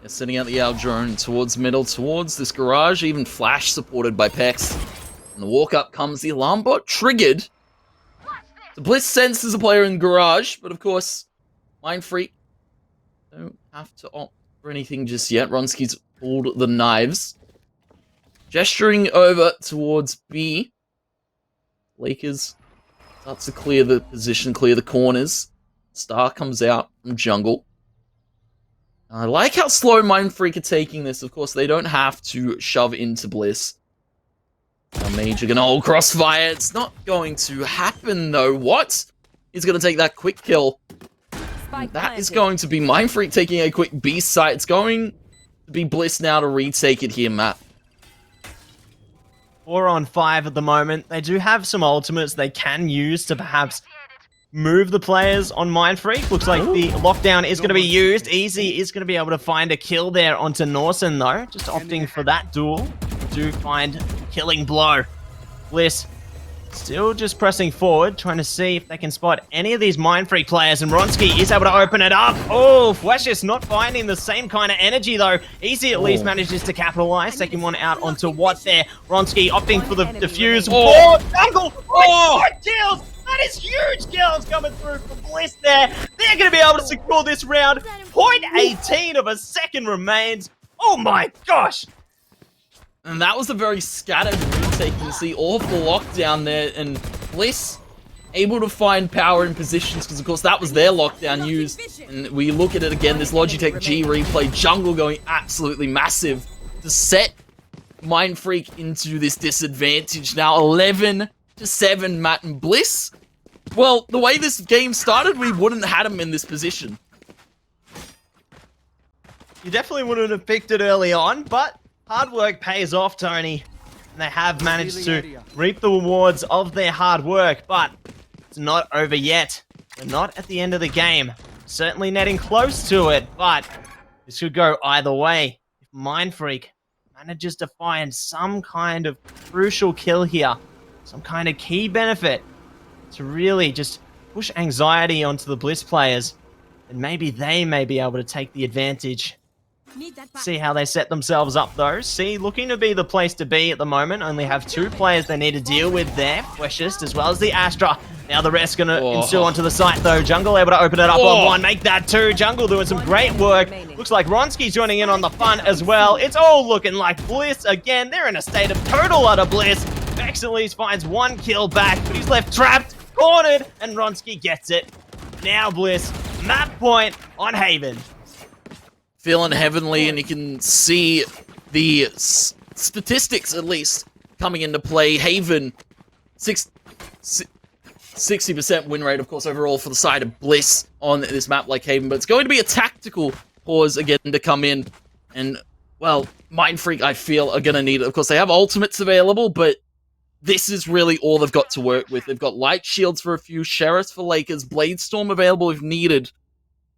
Speaker 2: Yeah, sending out the out drone towards middle, towards this garage, even flash supported by Pex. And the walk up comes the alarm bot triggered. The Bliss senses a player in the garage, but of course, Mindfreak don't have to opt for anything just yet. Ronski's pulled the knives. Gesturing over towards B. Lakers starts to clear the position, clear the corners. Star comes out from jungle. I like how slow Mindfreak are taking this. Of course, they don't have to shove into Bliss. Major gonna hold crossfire. It's not going to happen, though. What? He's gonna take that quick kill. That is going to be Mindfreak taking a quick B site. It's going to be Bliss now to retake it here, Matt.
Speaker 3: 4 on 5 at the moment. They do have some ultimates they can use to perhaps move the players on Mindfreak. Looks like the lockdown is going to be used. Easy is going to be able to find a kill there onto Norson, though. Just opting for that duel. Do find killing blow. Bliss still just pressing forward, trying to see if they can spot any of these Mindfreak players, and Ronski is able to open it up. Oh, Fwesh's not finding the same kind of energy, though. Easy at least manages to capitalize. Second one out onto What there. Ronski opting for the defuse. Oh, jungle! Oh, kills! That is huge kills coming through from Bliss there. They're going to be able to secure this round. 0.18 of a second remains. Oh my gosh!
Speaker 2: And that was a very scattered retake. You can see all of the lockdown there, and Bliss able to find power in positions, because of course that was their lockdown used. And we look at it again, this Logitech G replay, jungle going absolutely massive to set Mindfreak into this disadvantage. Now 11-7, Matt, and Bliss. Well, the way this game started, we wouldn't have had him in this position.
Speaker 3: You definitely wouldn't have picked it early on, but hard work pays off, Tony. And they have managed to reap the rewards of their hard work, but it's not over yet. We're not at the end of the game. Certainly netting close to it, but this could go either way. If Mindfreak manages to find some kind of crucial kill here, some kind of key benefit to really just push anxiety onto the Bliss players, then maybe they may be able to take the advantage. See how they set themselves up, though. C looking to be the place to be at the moment. Only have 2 players they need to deal with there. Freshest as well as the Astra. Now the rest going to ensue onto the site, though. Jungle able to open it up on 1. Make that 2. Jungle doing some great work. Looks like Ronski's joining in on the fun as well. It's all looking like Bliss again. They're in a state of total utter bliss. Vex at least finds 1 kill back, but he's left trapped, cornered, and Ronski gets it. Now Bliss, map point on Haven.
Speaker 2: Feeling heavenly, and you can see the statistics, at least, coming into play. Haven, 60% win rate, of course, overall for the side of Bliss on this map like Haven, but it's going to be a tactical pause again to come in, and, well, Mindfreak, I feel, are going to need it. Of course, they have ultimates available, but this is really all they've got to work with. They've got light shields for a few, Sheriffs for Lakers, Bladestorm available if needed,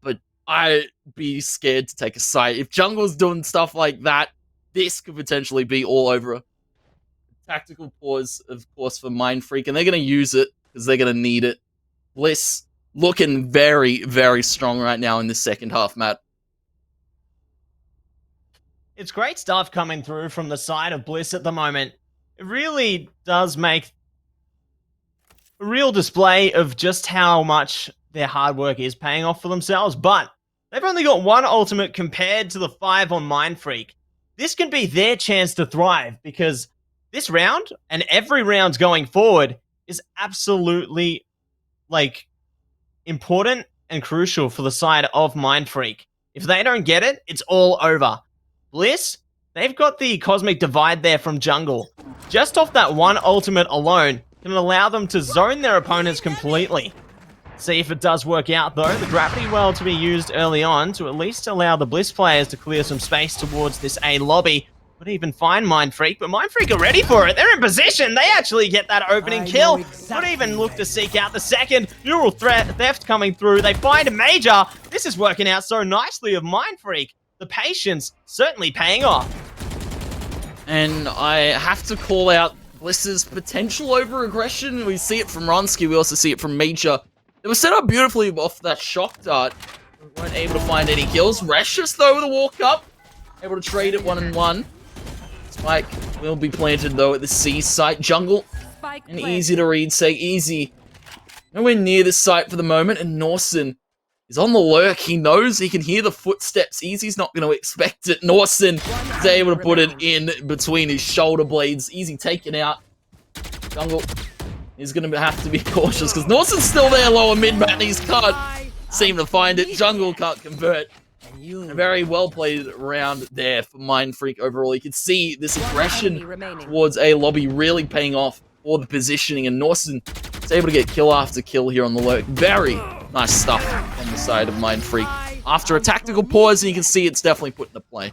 Speaker 2: but I'd be scared to take a site. If Jungle's doing stuff like that, this could potentially be all over. A tactical pause, of course, for Mindfreak, and they're going to use it because they're going to need it. Bliss looking very, very strong right now in the second half, Matt.
Speaker 3: It's great stuff coming through from the side of Bliss at the moment. It really does make a real display of just how much their hard work is paying off for themselves, but they've only got one ultimate compared to the 5 on Mindfreak. This can be their chance to thrive, because this round, and every round going forward, is absolutely, like, important and crucial for the side of Mindfreak. If they don't get it, it's all over. Bliss, they've got the Cosmic Divide there from jungle. Just off that one ultimate alone, can allow them to zone their opponents completely. See if it does work out, though. The Gravity Well to be used early on to at least allow the Bliss players to clear some space towards this A lobby. Could even find Mindfreak, but Mindfreak are ready for it. They're in position. They actually get that opening kill. Could even look to seek out the second. Neural theft coming through. They find a Major. This is working out so nicely of Mindfreak. The patience certainly paying off.
Speaker 2: And I have to call out Bliss's potential over-aggression. We see it from Ronsky. We also see it from Major. They were set up beautifully off that shock dart. We weren't able to find any kills. Recious, though, with a walk-up. Able to trade it 1-1. Spike will be planted, though, at the C site. Jungle. And easy to read. Say easy. Nowhere near this site for the moment. And Norson is on the lurk. He knows he can hear the footsteps. Easy's not going to expect it. Norson is able to put it in between his shoulder blades. Easy taken out. Jungle is going to have to be cautious because Norson's still there lower mid-mat and he's can't seem to find it. Jungle can't convert. A very well played round there for Mindfreak overall. You can see this aggression towards A lobby really paying off for the positioning, and Norson is able to get kill after kill here on the lurk. Very nice stuff on the side of Mindfreak. After a tactical pause, and you can see it's definitely put into play.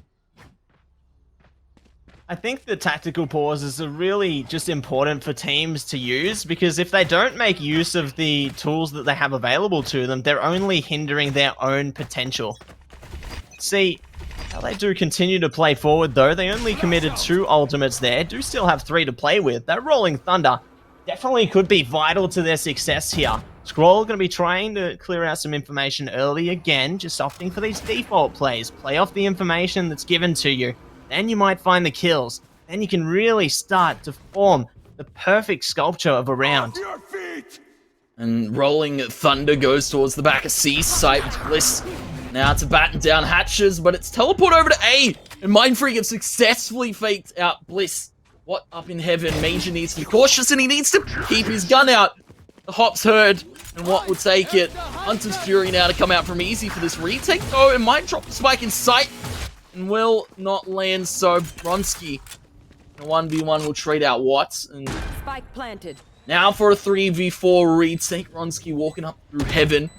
Speaker 3: I think the tactical pauses are really just important for teams to use, because if they don't make use of the tools that they have available to them, they're only hindering their own potential. See how they do continue to play forward, though. They only committed 2 ultimates there. Do still have 3 to play with. That Rolling Thunder definitely could be vital to their success here. Scroll going to be trying to clear out some information early again, just opting for these default plays. Play off the information that's given to you. Then you might find the kills. Then you can really start to form the perfect sculpture of a round.
Speaker 2: And Rolling Thunder goes towards the back of C site with Bliss. Now to batten down hatches, but it's teleport over to A. And Mindfreak have successfully faked out Bliss. What up in heaven? Major needs to be cautious and he needs to keep his gun out. The hop's heard, and what will take it? Hunter's Fury now to come out from Easy for this retake, though. It might drop the spike in sight and will not land, so Bronski. The 1v1 will trade out Watts. And
Speaker 5: Spike planted.
Speaker 2: now for a 3v4 retake. Bronski walking up through heaven.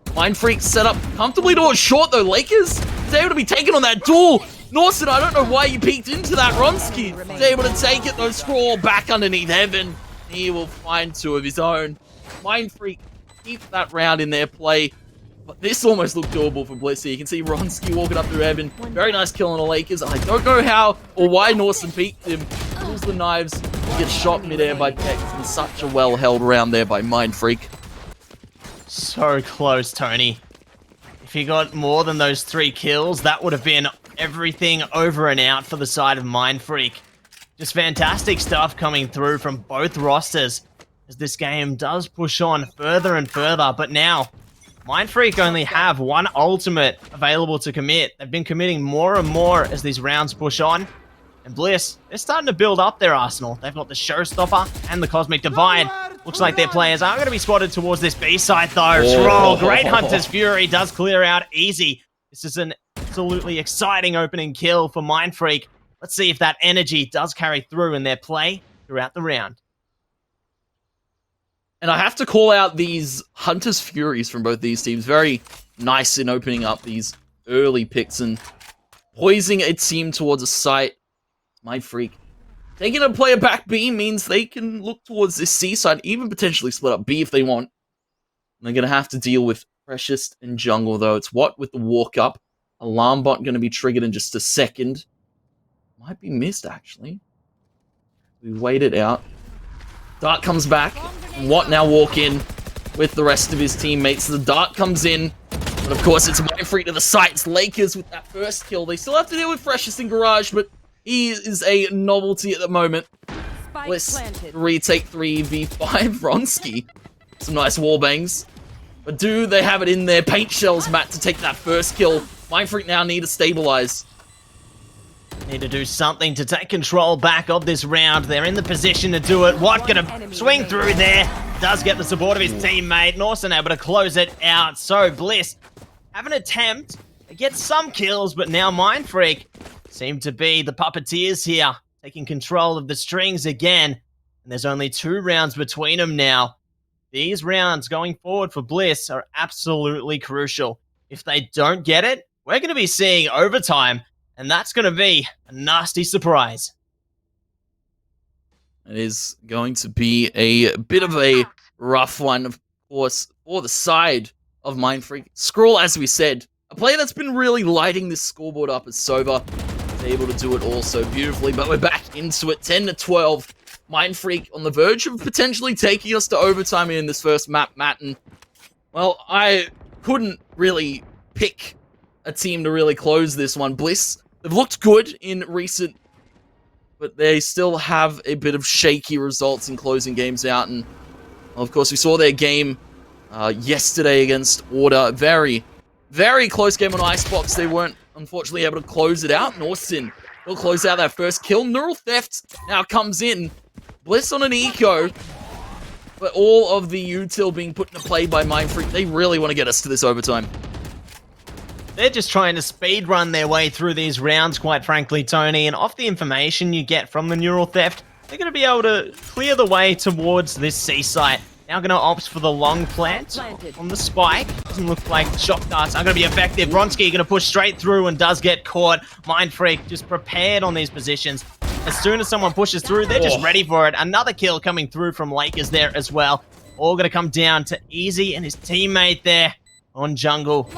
Speaker 2: Mindfreak set up comfortably towards short, though. Lakers is able to be taken on that duel. Norson, I don't know why you peeked into that. Ronsky is able to take it, though. Scroll back underneath heaven. He will find 2 of his own. Mindfreak keep that round in their play. But this almost looked doable for Bliss here. You can see Ronsky walking up through heaven. Very nice kill on the Lakers. I don't know how or why Norson peeked him. Pulls the knives. He gets shot midair by Peck. And such a well-held round there by Mindfreak.
Speaker 3: So close, Tony. If he got more than those 3 kills, that would have been everything over and out for the side of Mindfreak. Just fantastic stuff coming through from both rosters as this game does push on further and further. But now, Mindfreak only have 1 ultimate available to commit. They've been committing more and more as these rounds push on. And Bliss, they're starting to build up their arsenal. They've got the Showstopper and the Cosmic Divide. Looks like their players are going to be spotted towards this B side, though. Scroll, great Hunter's Fury does clear out Easy. This is an absolutely exciting opening kill for Mindfreak. Let's see if that energy does carry through in their play throughout the round.
Speaker 2: And I have to call out these Hunter's Furies from both these teams. Very nice in opening up these early picks and poising a team towards a site. Mindfreak taking a player back B means they can look towards this C side, even potentially split up B if they want. And they're going to have to deal with Precious and Jungle, though. It's what with the walk up. Alarm bot going to be triggered in just a second. Might be missed, actually. We wait it out. Dart comes back. And Watt now walk in with the rest of his teammates. The Dart comes in. But of course, it's Mindfreak to the sights. Lakers with that first kill. They still have to deal with Freshest in Garage, but he is a novelty at the moment. Bliss retake 3v5 Vronsky. Some nice wallbangs. But do they have it in their paint shells, Matt, to take that first kill? Mindfreak now need to stabilize.
Speaker 3: Need to do something to take control back of this round. They're in the position to do it. Watt gonna swing through there. Does get the support of his teammate. Norson able to close it out. So Bliss have an attempt to get some kills, but now Mindfreak seem to be the puppeteers here, taking control of the strings again. And there's only 2 rounds between them now. These rounds going forward for Bliss are absolutely crucial. If they don't get it, we're going to be seeing overtime, and that's going to be a nasty surprise.
Speaker 2: It is going to be a bit of a rough one, of course, for the side of Mindfreak. Scroll, as we said, a player that's been really lighting this scoreboard up as Sova. Is able to do it all so beautifully, but we're back into it, 10-12. Mindfreak on the verge of potentially taking us to overtime in this first map, Matt. And, well, I couldn't really pick a team to really close this one. Bliss, they've looked good in recent, but they still have a bit of shaky results in closing games out. And, well, of course, we saw their game yesterday against Order. Very, very close game on Icebox. They weren't, unfortunately, able to close it out. Norson will close out that first kill. Neural Theft now comes in. Bliss on an eco, but all of the util being put into play by Mindfreak. They really want to get us to this overtime.
Speaker 3: They're just trying to speed run their way through these rounds, quite frankly, Tony. And off the information you get from the Neural Theft, they're going to be able to clear the way towards this C site. Now going to opt for the long plant on the spike. Doesn't look like shock darts are going to be effective. Vronsky going to push straight through and does get caught. Mindfreak just prepared on these positions. As soon as someone pushes through, they're just ready for it. Another kill coming through from Lakers there as well. All going to come down to Easy and his teammate there on jungle.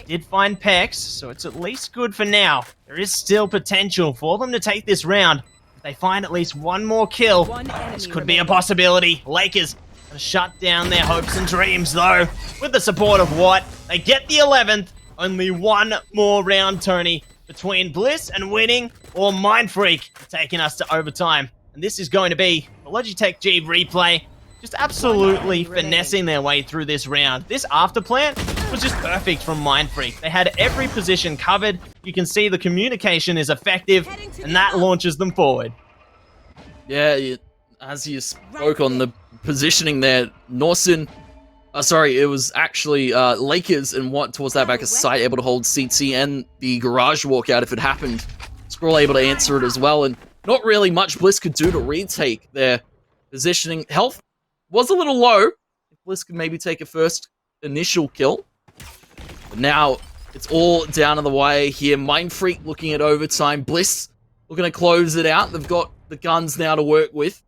Speaker 3: Did find Pex, so it's at least good for now. There is still potential for them to take this round. If they find at least one more kill, this could be a possibility. Lakers gonna shut down their hopes and dreams, though, with the support of Watt. They get the 11th. Only one more round, Tony, between Bliss and winning, or Mindfreak taking us to overtime. And this is going to be a Logitech G replay, just absolutely finessing their way through this round. This after plant was just perfect from Mindfreak. They had every position covered. You can see the communication is effective, and that launches them forward.
Speaker 2: Yeah, as you spoke on the positioning there, Norson, it was actually Lakers and Watt towards that back of sight, able to hold CT and the garage walkout if it happened. Scroll able to answer it as well, and not really much Bliss could do to retake their positioning. Health was a little low. Bliss could maybe take a first initial kill. But now it's all down to the wire here. Mindfreak looking at overtime. Bliss looking to close it out. They've got the guns now to work with.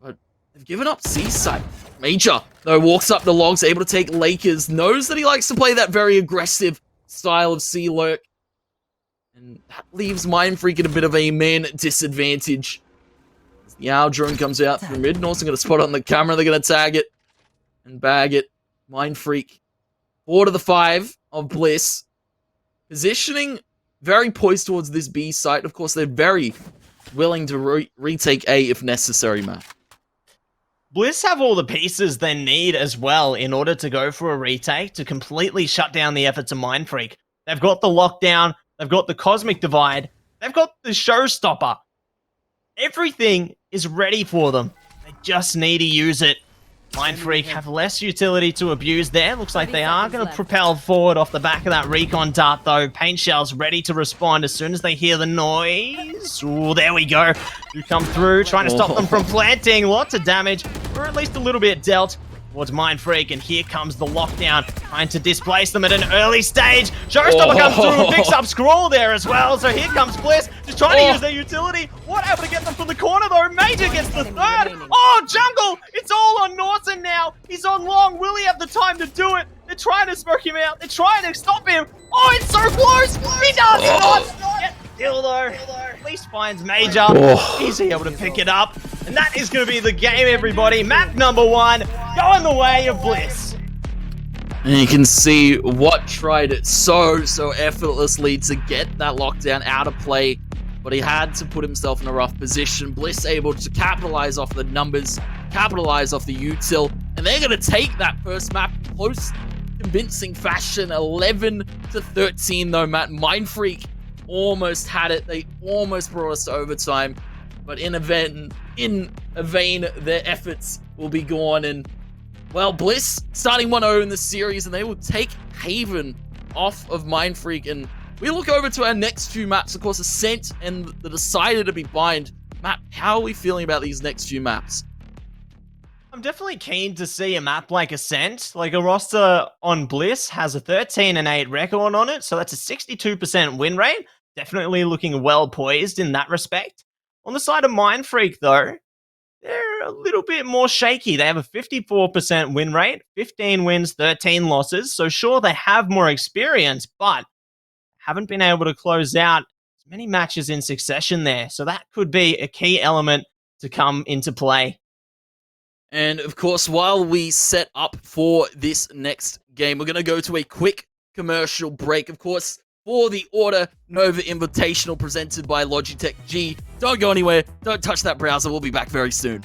Speaker 2: But they've given up C-side. Major, though, walks up the logs, able to take Lakers. Knows that he likes to play that very aggressive style of C-lurk. And that leaves Mindfreak at a bit of a man disadvantage. As the owl drone comes out through mid. Norson going to spot it on the camera. They're going to tag it and bag it. Mindfreak, 4 to the 5 of Bliss. Positioning very poised towards this B site. Of course, they're very willing to retake A if necessary, Matt.
Speaker 3: Bliss have all the pieces they need as well in order to go for a retake to completely shut down the efforts of Mindfreak. They've got the lockdown, they've got the cosmic divide, they've got the showstopper. Everything is ready for them. They just need to use it. Mindfreak have less utility to abuse there. Looks like they are going to propel forward off the back of that recon dart, though. Paint shells ready to respond as soon as they hear the noise. Ooh, there we go. You come through, trying to stop them from planting. Lots of damage, or at least a little bit dealt towards Mindfreak, and here comes the lockdown, trying to displace them at an early stage. Showstopper comes through and picks up Scroll there as well, so here comes Bliss, just trying to use their utility. What able to get them from the corner, though? Major gets the third. Oh, jungle! It's all on Norton now. He's on long. Will he have the time to do it? They're trying to smoke him out. They're trying to stop him. Oh, it's so close! He does not get the kill, though. At least finds Major. He's able to pick it up. And that is going to be the game, everybody. Map number 1, going the way of Bliss.
Speaker 2: And you can see Watt tried so effortlessly to get that lockdown out of play, but he had to put himself in a rough position. Bliss able to capitalize off the numbers, capitalize off the util, and they're going to take that first map in close, convincing fashion. 11-13 though, Matt. Mindfreak almost had it. They almost brought us to overtime, but in a vain, their efforts will be gone. And well, Bliss starting 1-0 in the series, and they will take Haven off of Mindfreak. And we look over to our next few maps, of course, Ascent and the Decider to be Bind. Matt, how are we feeling about these next few maps?
Speaker 3: I'm definitely keen to see a map like Ascent. Like, a roster on Bliss has a 13-8 record on it, so that's a 62% win rate. Definitely looking well poised in that respect. On the side of Mindfreak, though, they're a little bit more shaky. They have a 54% win rate, 15 wins, 13 losses. So sure, they have more experience, but haven't been able to close out as many matches in succession there. So that could be a key element to come into play.
Speaker 2: And of course, while we set up for this next game, we're going to go to a quick commercial break. Of course, for the Order Nova Invitational presented by Logitech G. Don't go anywhere. Don't touch that browser. We'll be back very soon.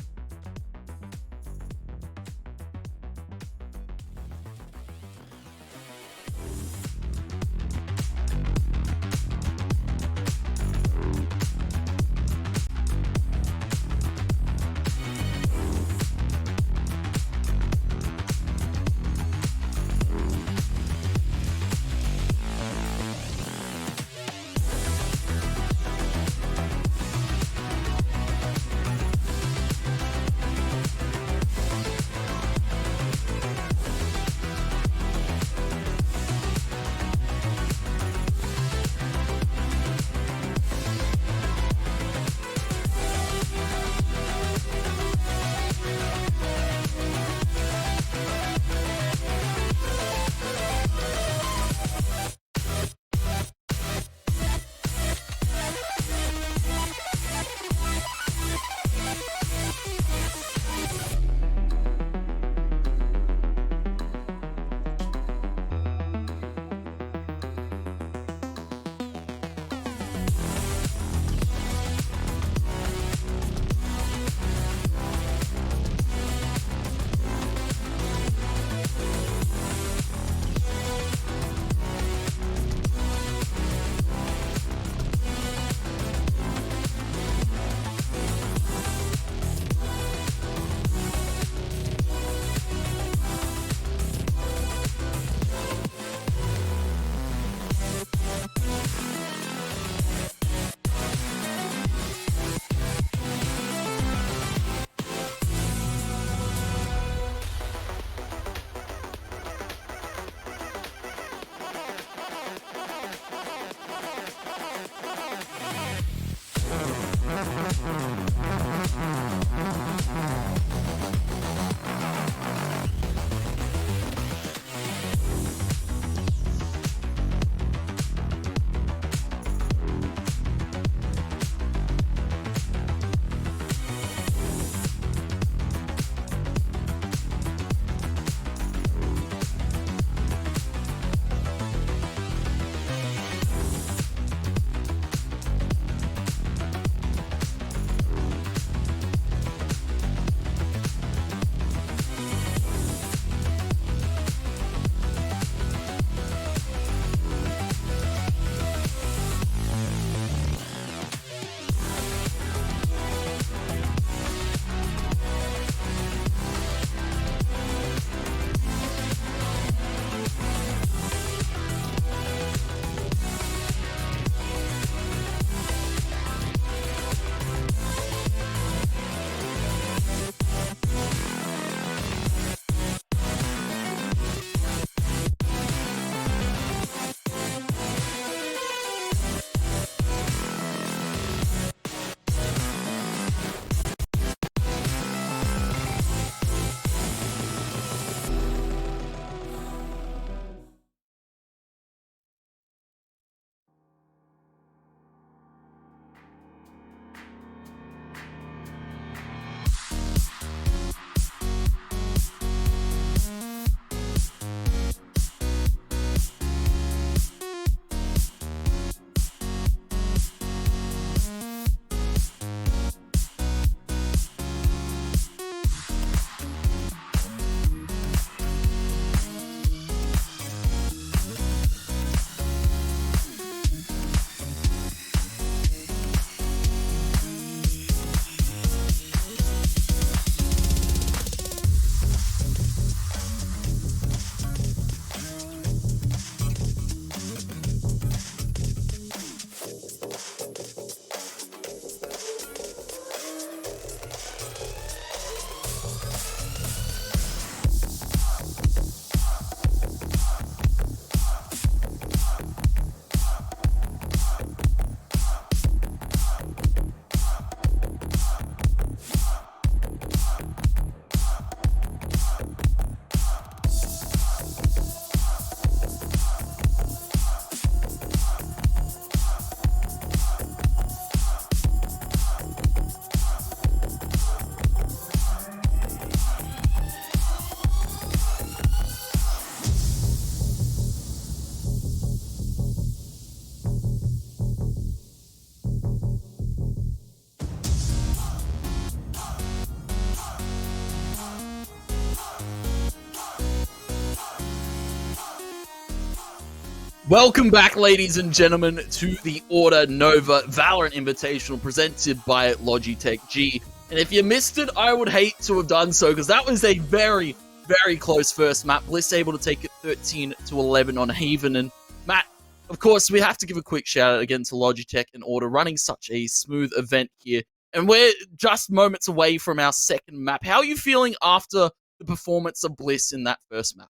Speaker 2: Welcome back, ladies and gentlemen, to the Order Nova Valorant Invitational presented by Logitech G. And if you missed it, I would hate to have done so, because that was a very, very close first map. Bliss able to take it 13-11 on Haven. And Matt, of course, we have to give a quick shout out again to Logitech and Order running such a smooth event here. And we're just moments away from our second map. How are you feeling after the performance of Bliss in that first map?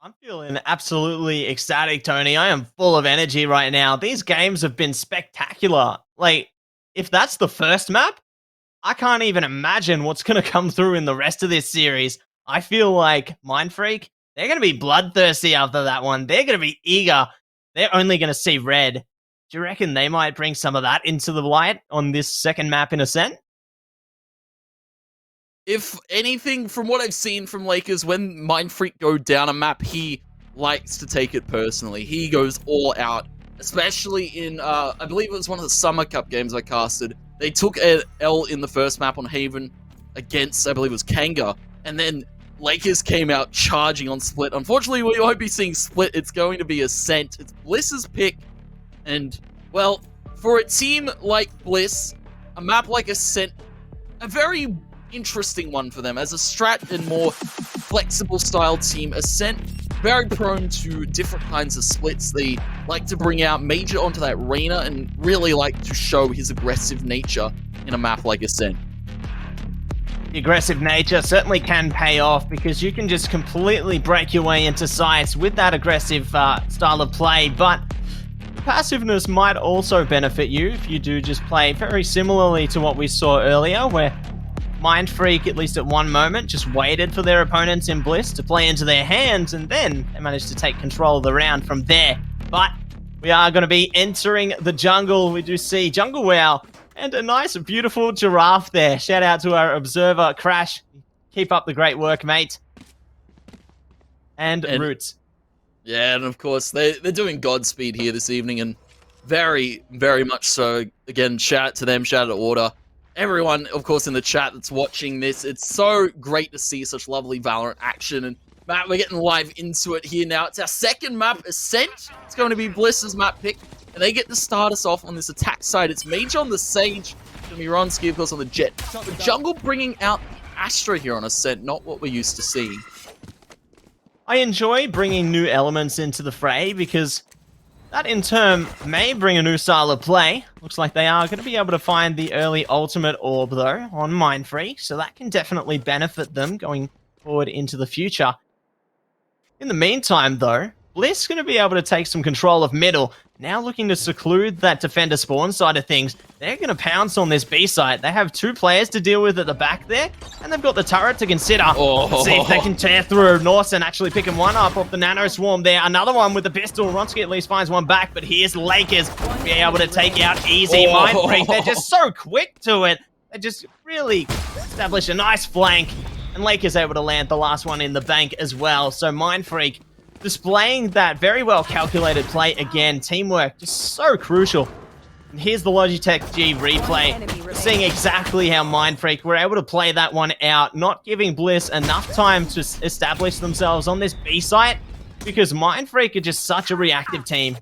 Speaker 3: I'm feeling absolutely ecstatic, Tony. I am full of energy right now. These games have been spectacular. Like, if that's the first map, I can't even imagine what's going to come through in the rest of this series. I feel like Mindfreak, they're going to be bloodthirsty after that one. They're going to be eager. They're only going to see red. Do you reckon they might bring some of that into the light on this second map in Ascent?
Speaker 2: If anything, from what I've seen from Lakers, when Mindfreak go down a map, he likes to take it personally. He goes all out, especially in, I believe it was one of the Summer Cup games I casted. They took an L in the first map on Haven against, I believe it was Kanga, and then Lakers came out charging on Split. Unfortunately, we won't be seeing Split. It's going to be Ascent. It's Bliss's pick, and, well, for a team like Bliss, a map like Ascent, a very interesting one for them. As a strat and more flexible style team, Ascent very prone to different kinds of splits. They like to bring out Major onto that Reyna and really like to show his aggressive nature in a map like Ascent.
Speaker 3: The aggressive nature certainly can pay off, because you can just completely break your way into sites with that aggressive style of play, but the passiveness might also benefit you if you do just play very similarly to what we saw earlier, where Mindfreak, at least at one moment, just waited for their opponents in Bliss to play into their hands, and then they managed to take control of the round from there. But we are going to be entering the jungle. We do see Jungle Wow and a nice, beautiful giraffe there. Shout out to our observer, Crash. Keep up the great work, mate. And Roots.
Speaker 2: Yeah, and of course, they're doing Godspeed here this evening, and very, very much so. Again, shout out to them, shout out to Order. Everyone, of course, in the chat that's watching this, it's so great to see such lovely Valorant action. And Matt, we're getting live into it here now. It's our second map, Ascent. It's going to be Bliss's map pick, and they get to start us off on this attack side. It's Major on the Sage, it's going to be Ronski, of course, on the Jet. The Jungle bringing out the Astra here on Ascent, not what we're used to seeing.
Speaker 3: I enjoy bringing new elements into the fray, because that in turn may bring a new style of play. Looks like they are going to be able to find the early ultimate orb, though, on Mindfreak, so that can definitely benefit them going forward into the future. In the meantime, though, Bliss going to be able to take some control of middle. Now looking to seclude that defender spawn side of things, they're going to pounce on this B site. They have two players to deal with at the back there, and they've got the turret to consider. Let's see if they can tear through. Norton actually picking one up off the Nano Swarm there. Another one with the pistol. Ronski at least finds one back, but here's Lakers be able to take out easy. Mindfreak, they're just so quick to it. They just really establish a nice flank, and Lakers able to land the last one in the bank as well. So Mindfreak displaying that very well calculated play again. Teamwork just so crucial. And here's the Logitech G replay. We're seeing exactly how Mindfreak were able to play that one out, not giving Bliss enough time to establish themselves on this B site, because Mindfreak are just such a reactive team.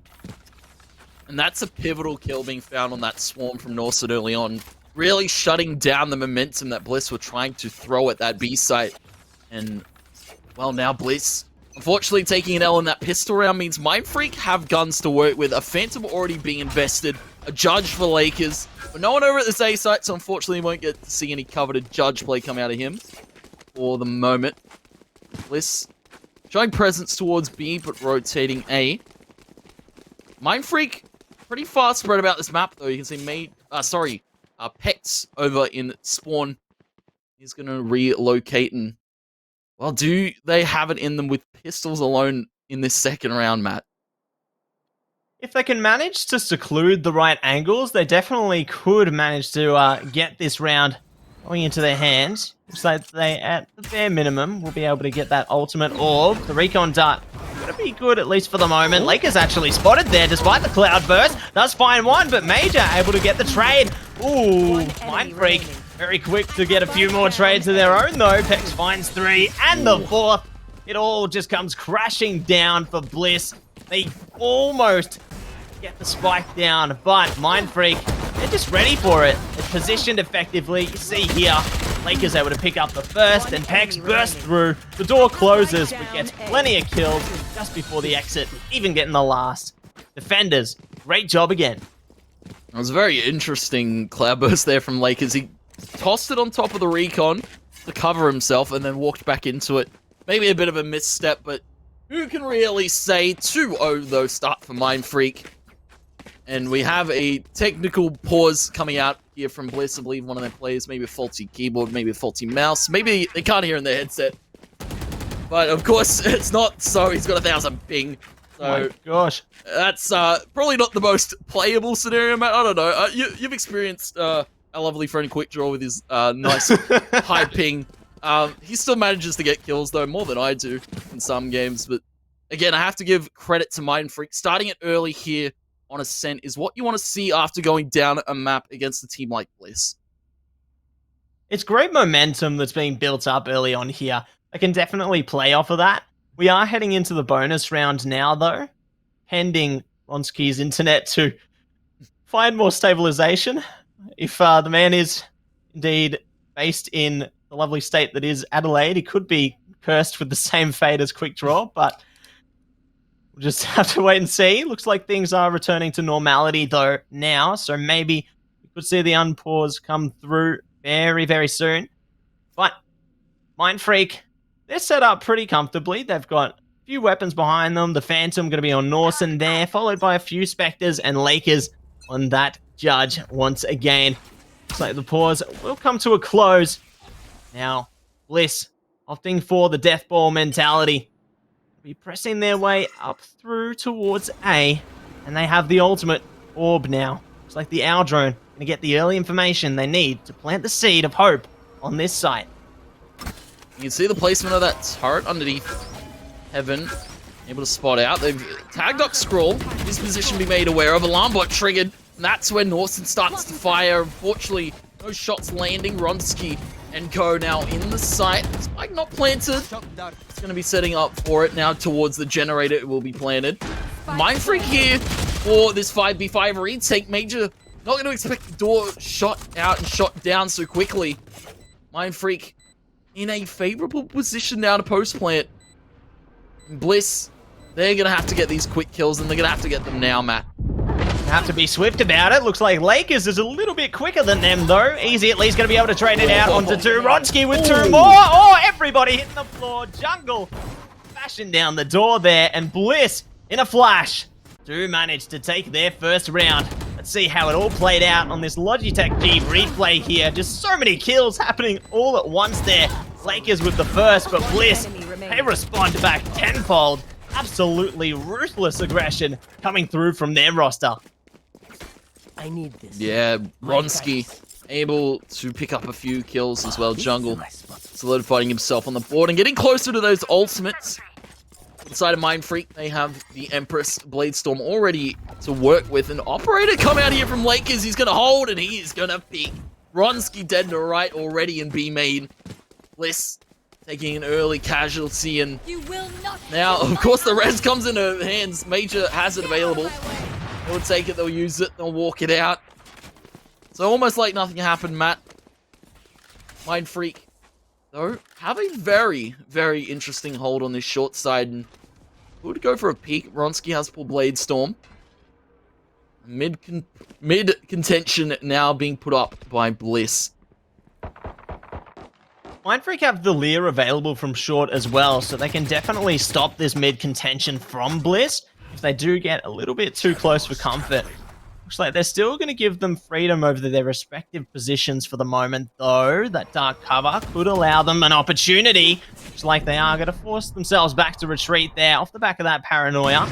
Speaker 2: And that's a pivotal kill being found on that Swarm from Norset early on, really shutting down the momentum that Bliss were trying to throw at that B site. And, well, now Bliss, unfortunately, taking an L in that pistol round means Mindfreak have guns to work with. A Phantom already being invested. A Judge for Lakers. But no one over at this A site, so unfortunately won't get to see any coveted Judge play come out of him for the moment. Bliss showing presence towards B, but rotating A. Mindfreak, pretty fast spread about this map, though. You can see Pex over in Spawn. He's going to relocate and, well, do they have it in them with pistols alone in this second round, Matt?
Speaker 3: If they can manage to seclude the right angles, they definitely could manage to get this round going into their hands. Looks like they, at the bare minimum, will be able to get that ultimate orb. The recon dart going to be good, at least for the moment. Lakers actually spotted there, despite the cloud burst. Does find one, but Major able to get the trade. Ooh, Mindfreak very quick to get a few more trades of their own, though. Pex finds three, and the fourth. It all just comes crashing down for Bliss. They almost get the spike down, but Mind Freak, they're just ready for it. They're positioned effectively. You see here, Lakers able to pick up the first, and Pex bursts through. The door closes, but gets plenty of kills just before the exit, even getting the last. Defenders, great job again.
Speaker 2: It was a very interesting cloudburst there from Lakers. He tossed it on top of the recon to cover himself and then walked back into it. Maybe a bit of a misstep, but who can really say 2-0 though start for Mind Freak? And we have a technical pause coming out here from Bliss. I believe one of their players, maybe a faulty keyboard, maybe a faulty mouse. Maybe they can't hear in their headset. But of course, it's not so. He's got 1,000 ping. So
Speaker 3: Oh my gosh.
Speaker 2: that's probably not the most playable scenario, Matt. I don't know. You've experienced our lovely friend Quick Draw with his nice high ping. He still manages to get kills, though, more than I do in some games. But again, I have to give credit to Mind Freak. Starting it early here on Ascent is what you want to see after going down a map against a team like Bliss.
Speaker 3: It's great momentum that's being built up early on here. I can definitely play off of that. We are heading into the bonus round now, though, pending Ronsky's internet to find more stabilization. If the man is indeed based in the lovely state that is Adelaide, he could be cursed with the same fate as Quick Draw, but we'll just have to wait and see. Looks like things are returning to normality, though, now, so maybe we could see the unpause come through very, very soon. But Mind Freak, they're set up pretty comfortably. They've got a few weapons behind them. The Phantom going to be on Norsen there, followed by a few Spectres and Lakers on that Judge once again. Looks like the pause will come to a close. Now, Bliss opting for the death ball mentality. Be pressing their way up through towards A, and they have the ultimate orb now. Looks like the Owl Drone going to get the early information they need to plant the seed of hope on this site.
Speaker 2: You can see the placement of that turret underneath Heaven. Able to spot out. They've tagged up Scroll. His position be made aware of. Alarm bot triggered. And that's when Norsen starts to fire. Unfortunately, no shots landing. Ronsky and Co now in the site. Spike not planted. It's going to be setting up for it now towards the generator. It will be planted. Mind Freak here for this 5v5 retake. Major not going to expect the door shot out and shot down so quickly. Mind Freak in a favorable position now to post plant. Bliss, they're going to have to get these quick kills, and they're going to have to get them now, Matt.
Speaker 3: Have to be swift about it. Looks like Lakers is a little bit quicker than them, though. Easy at least going to be able to trade it out onto two. Ronsky with two more. Oh, everybody hitting the floor. Jungle bashing down the door there, and Bliss in a flash do manage to take their first round. Let's see how it all played out on this Logitech G replay here. Just so many kills happening all at once there. Lakers with the first, but Bliss, they respond back tenfold. Absolutely ruthless aggression coming through from their roster.
Speaker 1: I need this.
Speaker 2: Yeah, Ronsky able to pick up a few kills as well. Jungle solidifying himself on the board and getting closer to those ultimates. On the side of Mind Freak, they have the Empress Bladestorm already to work with. An operator come out here from Lakers. He's going to hold, and he is going to pick Ronsky dead to right already in B main. Bliss taking an early casualty, and now, of course, the res comes in her hands. Major has it available. They'll take it, they'll use it, they'll walk it out. So almost like nothing happened, Matt. Mind Freak, though, have a very, very interesting hold on this short side, and would go for a peek. Ronsky has pulled Bladestorm. Mid contention now being put up by Bliss.
Speaker 3: Mind Freak have the Leer available from short as well, so they can definitely stop this mid contention from Bliss if they do get a little bit too close for comfort. Looks like they're still going to give them freedom over their respective positions for the moment, though. That dark cover could allow them an opportunity. Looks like they are going to force themselves back to retreat there off the back of that paranoia.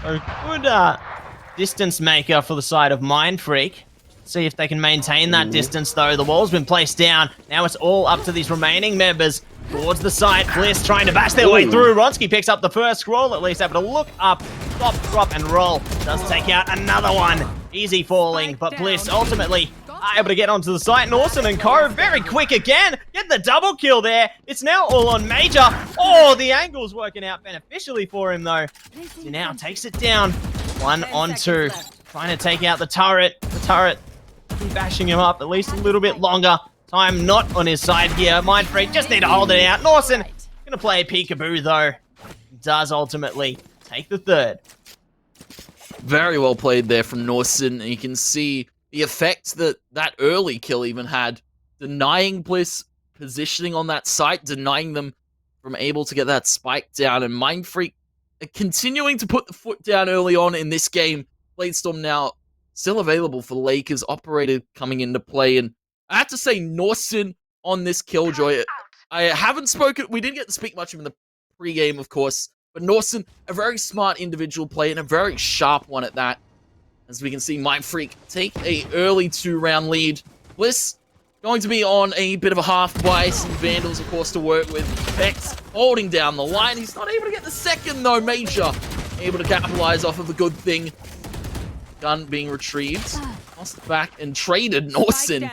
Speaker 3: So good distance maker for the side of Mind Freak. See if they can maintain that distance, though. The wall's been placed down. Now it's all up to these remaining members towards the site. Bliss trying to bash their way through. Ronsky picks up the first scroll, at least able to look up, stop, drop, and roll. Does take out another one. Easy falling, but Bliss ultimately able to get onto the site. Norson and Co very quick again. Get the double kill there. It's now all on Major. Oh, the angle's working out beneficially for him though. He now takes it down. 1 on 2. Trying to take out the turret. The turret be bashing him up at least a little bit longer. Time not on his side here. Mindfreak just need to hold it out. Norson gonna play a peekaboo though. Does ultimately take the third.
Speaker 2: Very well played there from Norson. And you can see the effect that early kill even had. Denying Bliss positioning on that site, denying them from able to get that spike down. And Mindfreak continuing to put the foot down early on in this game. Bladestorm now still available for the Lakers. Operator coming into play. And I have to say, Norson on this Killjoy. I haven't spoken. We didn't get to speak much of him in the pre-game, of course. But Norson, a very smart individual play and a very sharp one at that. As we can see, Mindfreak take a early 2-round lead. Bliss going to be on a bit of a half by some Vandals, of course, to work with. Vex holding down the line. He's not able to get the second, though. Major able to capitalize off of a good thing. Gun being retrieved. Tossed back and traded Norson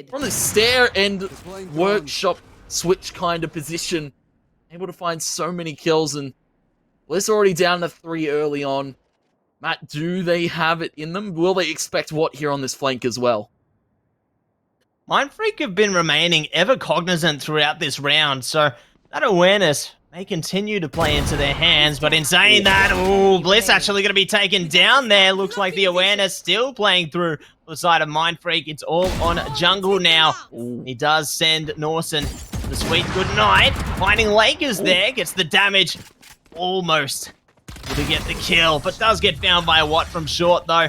Speaker 2: from the stair and workshop switch kind of position. Able to find so many kills, and Bliss already down to 3 early on. Matt, do they have it in them? Will they expect what here on this flank as well?
Speaker 3: Mindfreak have been remaining ever cognizant throughout this round, so that awareness may continue to play into their hands, but in saying that, ooh, Bliss actually going to be taken down there. Looks like the awareness still playing through the side of Mindfreak. It's all on jungle now. He does send Norson the sweet good night. Finding Lakers there, gets the damage. Almost able to get the kill, but does get found by a Watt from short though.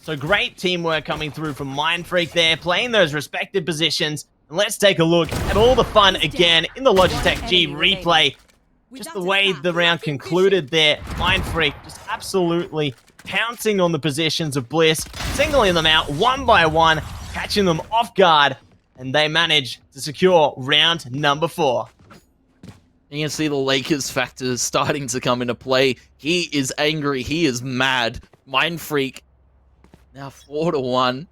Speaker 3: So great teamwork coming through from Mindfreak there, playing those respective positions. And let's take a look at all the fun again in the Logitech G replay. Just the way the round concluded there. Mindfreak just absolutely pouncing on the positions of Bliss, singling them out one by one, catching them off guard, and they manage to secure round number 4.
Speaker 2: You can see the Lakers factor starting to come into play. He is angry. He is mad. Mindfreak now 4-1.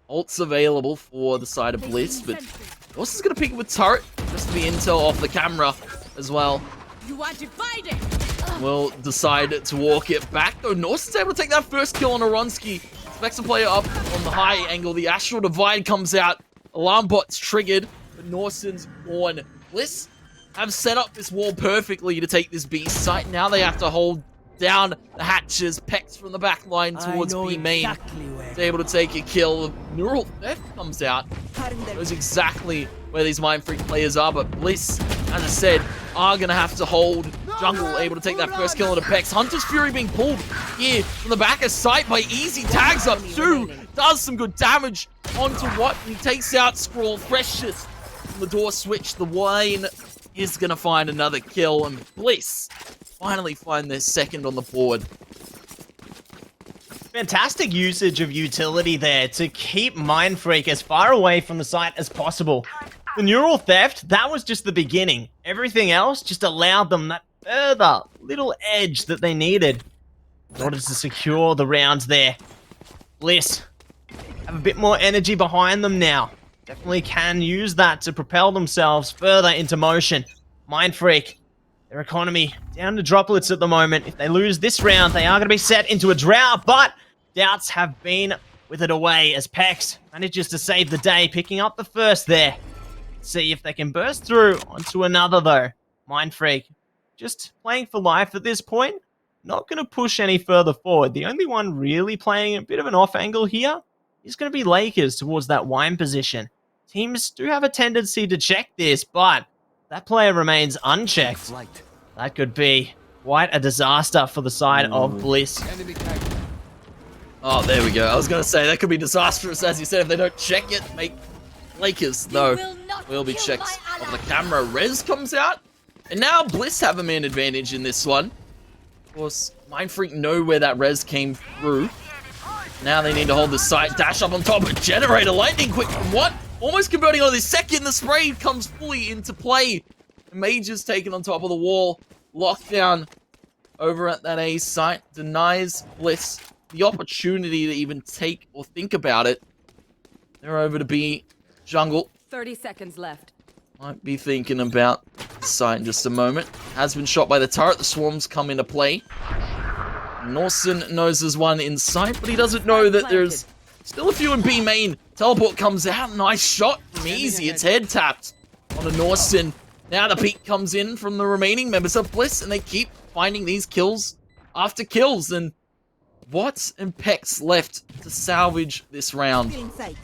Speaker 2: Ult's available for the side of Bliss, but Norson's going to pick it with turret just to be intel off the camera as well.
Speaker 4: You are divided.
Speaker 2: Will decide to walk it back, though. Norson's able to take that first kill on Aronski. Expects to play up on the high angle. The Astral Divide comes out. Alarm bot's triggered, but Norson's gone. Bliss have set up this wall perfectly to take this B site. Now they have to hold down the hatches. Pex from the back line towards B main. Is able to take a kill. Neural Theft comes out. Knows exactly where these Mindfreak players are, but Bliss, as I said, are going to have to hold jungle. Able to take that first kill on the Pex. Hunter's Fury being pulled here from the back of sight by Easy. Tags up 2. Does some good damage onto Watt. He takes out Scrawl. Precious from the door switch. The Wine is going to find another kill, and Bliss finally find their second on the board.
Speaker 3: Fantastic usage of utility there to keep Mindfreak as far away from the site as possible. The Neural Theft, that was just the beginning. Everything else just allowed them that further little edge that they needed in order to secure the rounds there. Bliss have a bit more energy behind them now. Definitely can use that to propel themselves further into motion. Mindfreak, their economy down to droplets at the moment. If they lose this round, they are going to be set into a drought, but doubts have been withered away as Pex manages to save the day, picking up the first there. Let's see if they can burst through onto another though. Mindfreak just playing for life at this point. Not going to push any further forward. The only one really playing a bit of an off angle here is going to be Lakers towards that wine position. Teams do have a tendency to check this, but that player remains unchecked. That could be quite a disaster for the side of Bliss.
Speaker 2: Oh, there we go. I was going to say, that could be disastrous, as you said, if they don't check it. Make Lakers, though, will be checked off the camera. Rez comes out, and now Bliss have a man advantage in this one. Of course, Mindfreak know where that Rez came through. Now they need to hold the site, dash up on top of Generator. Lightning quick from what? Almost converting on this second. The spray comes fully into play. Major's taken on top of the wall. Lockdown over at that A site. Denies Bliss the opportunity to even take or think about it. They're over to B. Jungle
Speaker 5: 30 seconds left.
Speaker 2: might be thinking about site in just a moment. Has been shot by the turret. The swarms come into play. Norson knows there's one in sight, but he doesn't know that there's still a few in B main. Teleport comes out. Nice shot from Easy. It's head tapped on a Norson. Now the peek comes in from the remaining members of Bliss, and they keep finding these kills after kills. And Watts and Pex left to salvage this round.
Speaker 4: Feeling sight.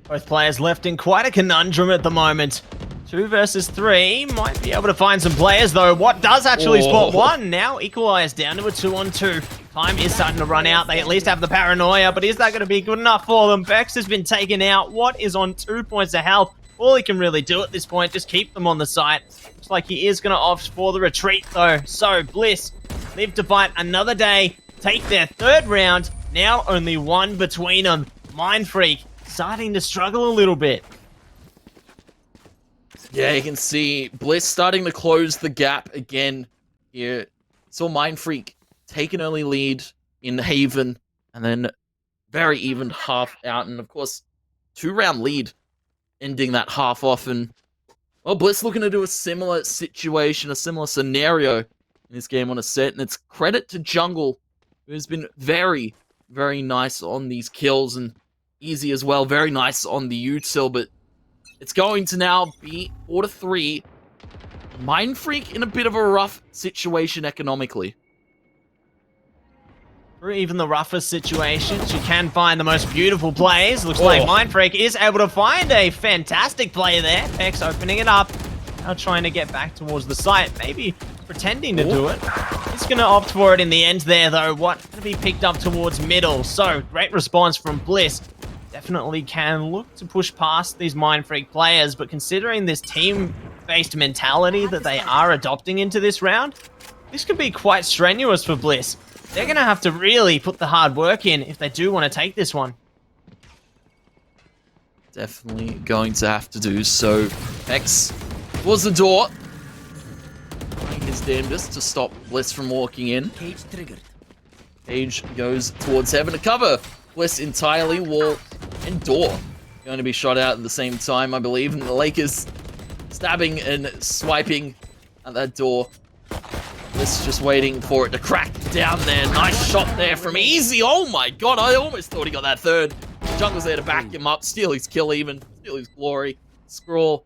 Speaker 3: Both players left in quite a conundrum at the moment. 2 versus 3 might be able to find some players though. What does actually spot one? Now equalized down to a 2-on-2. Time is starting to run out. They at least have the paranoia, but is that going to be good enough for them? Bex has been taken out. Watt is on 2 points of health. All he can really do at this point, just keep them on the site. Looks like he is going to opt for the retreat though. So Bliss live to fight another day, take their 3rd round. Now only 1 between them. Mind Freak starting to struggle a little bit.
Speaker 2: Yeah, you can see Bliss starting to close the gap again here. Saw Mind Freak take an early lead in Haven, and then very even half out, and of course, 2-round lead ending that half off. And well, Bliss looking to do a similar situation, a similar scenario in this game on a set, and it's credit to Jungle, who's been very, very nice on these kills, and Easy as well, very nice on the util, but it's going to now be 4-3. Mind Freak in a bit of a rough situation economically.
Speaker 3: Through even the roughest situations, you can find the most beautiful plays. Looks like Mind Freak is able to find a fantastic play there. Pex opening it up. Now trying to get back towards the site. Maybe pretending to do it. He's going to opt for it in the end there, though. What going to be picked up towards middle. So, great response from Bliss. Definitely can look to push past these Mind Freak players, but considering this team-based mentality that they are adopting into this round, this could be quite strenuous for Bliss. They're going to have to really put the hard work in if they do want to take this one.
Speaker 2: Definitely going to have to do so. X was the door. Trying his damnedest to stop Bliss from walking in.
Speaker 1: Cage triggered.
Speaker 2: Cage goes towards Heaven to cover Bliss entirely. Wall and door going to be shot out at the same time, I believe. And the Lakers stabbing and swiping at that door. Bliss just waiting for it to crack down there. Nice shot there from Easy. Oh my god, I almost thought he got that 3rd. Jungle's there to back him up, steal his kill even, steal his glory. Scroll.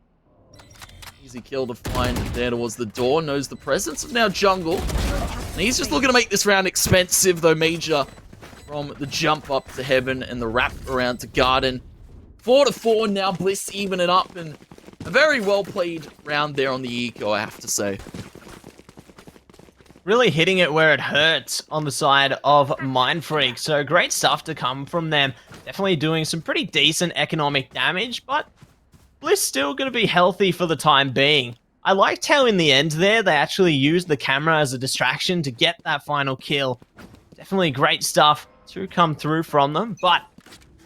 Speaker 2: Easy kill to find there towards the door. Knows the presence of now Jungle. And he's just looking to make this round expensive though. Major from the jump up to Heaven and the wrap around to Garden. 4-4 now. Bliss even it up, and a very well played round there on the eco, I have to say.
Speaker 3: Really hitting it where it hurts on the side of Mind Freak. So great stuff to come from them. Definitely doing some pretty decent economic damage, but Bliss still going to be healthy for the time being. I liked how in the end there, they actually used the camera as a distraction to get that final kill. Definitely great stuff to come through from them, but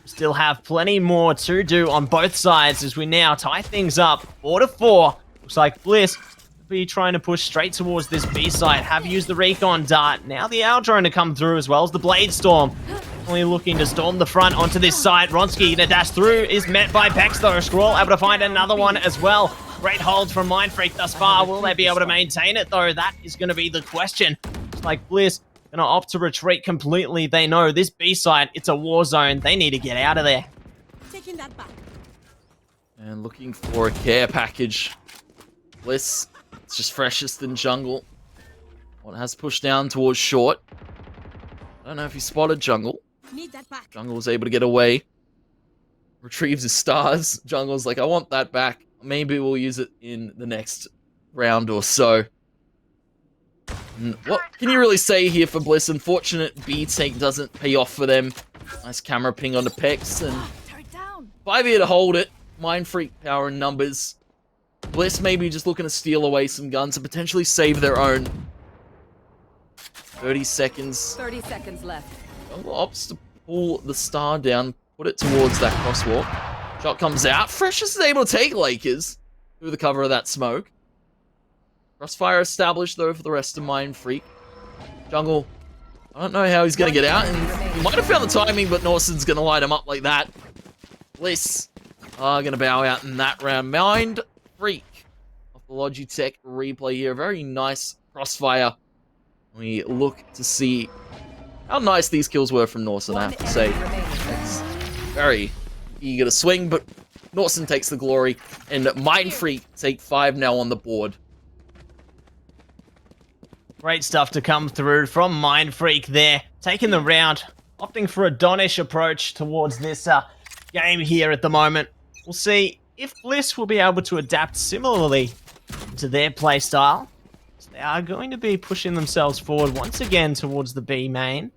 Speaker 3: still have plenty more to do on both sides as we now tie things up 4-4. Looks like Bliss be trying to push straight towards this B site. Have used the recon dart. Now the owl drone to come through as well as the blade storm. Only looking to storm the front onto this site. Ronsky to dash through is met by Pex though. Scroll able to find another one as well. Great holds from Mind Freak thus far. Will they be able to maintain it though? That is going to be the question. It's like Bliss going to opt to retreat completely. They know this B site, it's a war zone. They need to get out of there.
Speaker 4: Taking that back.
Speaker 2: And looking for a care package. Bliss, it's just freshest than Jungle. One has pushed down towards short. I don't know if he spotted Jungle.
Speaker 4: Need that back.
Speaker 2: Jungle was able to get away. Retrieves his stars. Jungle's like, I want that back. Maybe we'll use it in the next round or so. What can you really say here for Bliss? Unfortunate B take doesn't pay off for them. Nice camera ping onto Pex, and 5 here to hold it. Mind Freak power and numbers. Bliss maybe just looking to steal away some guns and potentially save their own. 30 seconds.
Speaker 5: 30 seconds left.
Speaker 2: Jungle opts to pull the star down, put it towards that crosswalk. Shot comes out. Freshest is able to take Lakers through the cover of that smoke. Crossfire established though for the rest of Mind Freak. Jungle I don't know how he's going to get out, and he might have found the timing, but Norsen's going to light him up like that. Bliss are going to bow out in that round. Mind Freak of the Logitech replay here. Very nice crossfire. We look to see how nice these kills were from Norsen, I have to say. It's very eager to swing, but Norsen takes the glory, and Mind Freak take 5 now on the board.
Speaker 3: Great stuff to come through from Mind Freak there. Taking the round, opting for a Donish approach towards this game here at the moment. We'll see if Bliss will be able to adapt similarly to their playstyle. So they are going to be pushing themselves forward once again towards the B main.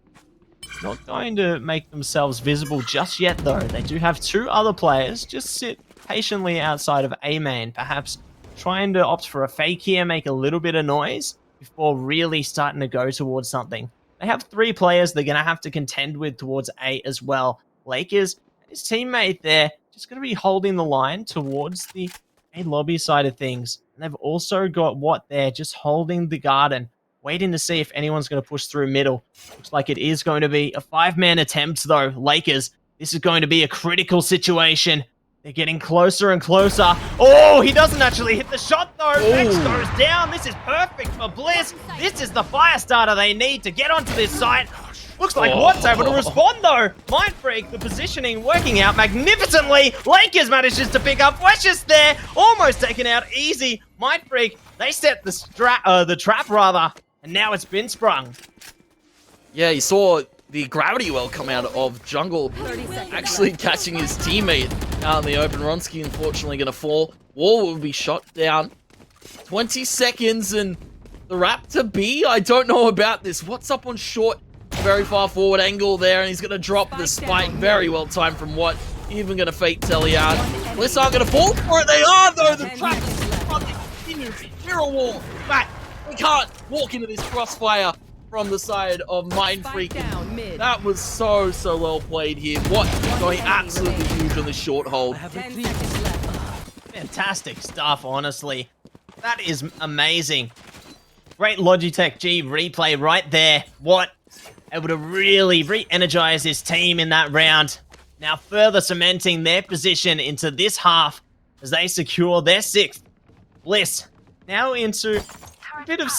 Speaker 3: Not going to make themselves visible just yet though. They do have 2 other players just sit patiently outside of A main, perhaps trying to opt for a fake here, make a little bit of noise before really starting to go towards something. They have 3 players they're going to have to contend with towards A as well. Lakers and his teammate there just going to be holding the line towards the A lobby side of things. And they've also got Watt there just holding the garden, waiting to see if anyone's going to push through middle. Looks like it is going to be a 5-man attempt though. Lakers, this is going to be a critical situation. They're getting closer and closer. Oh, he doesn't actually hit the shot though. Vex goes down. This is perfect for Bliss. This is the fire starter they need to get onto this site. Looks like Watt's able to respond though. Mind Freak, the positioning working out magnificently. Lakers manages to pick up Weshes there. Almost taken out easy. Mind Freak, they set the trap rather. And now it's been sprung.
Speaker 2: Yeah, you saw the gravity well come out of jungle, actually catching his teammate out in the open. Ronsky unfortunately going to fall. Wall will be shot down. 20 seconds and the Raptor B. I don't know about this. What's up on short? Very far forward angle there, and he's going to drop the spike. Very well timed from Watt. Even going to fake Telly out. Bliss aren't going to fall for it. They are though. The trap continues. Zero wall. Back. We can't walk into this crossfire from the side of Mind Freak. That was so well played here. Watt going absolutely huge on the short hold.
Speaker 3: Fantastic stuff, honestly. That is amazing. Great Logitech G replay right there. Watt able to really re-energize his team in that round. Now further cementing their position into this half as they secure their 6th. Bliss now into a bit of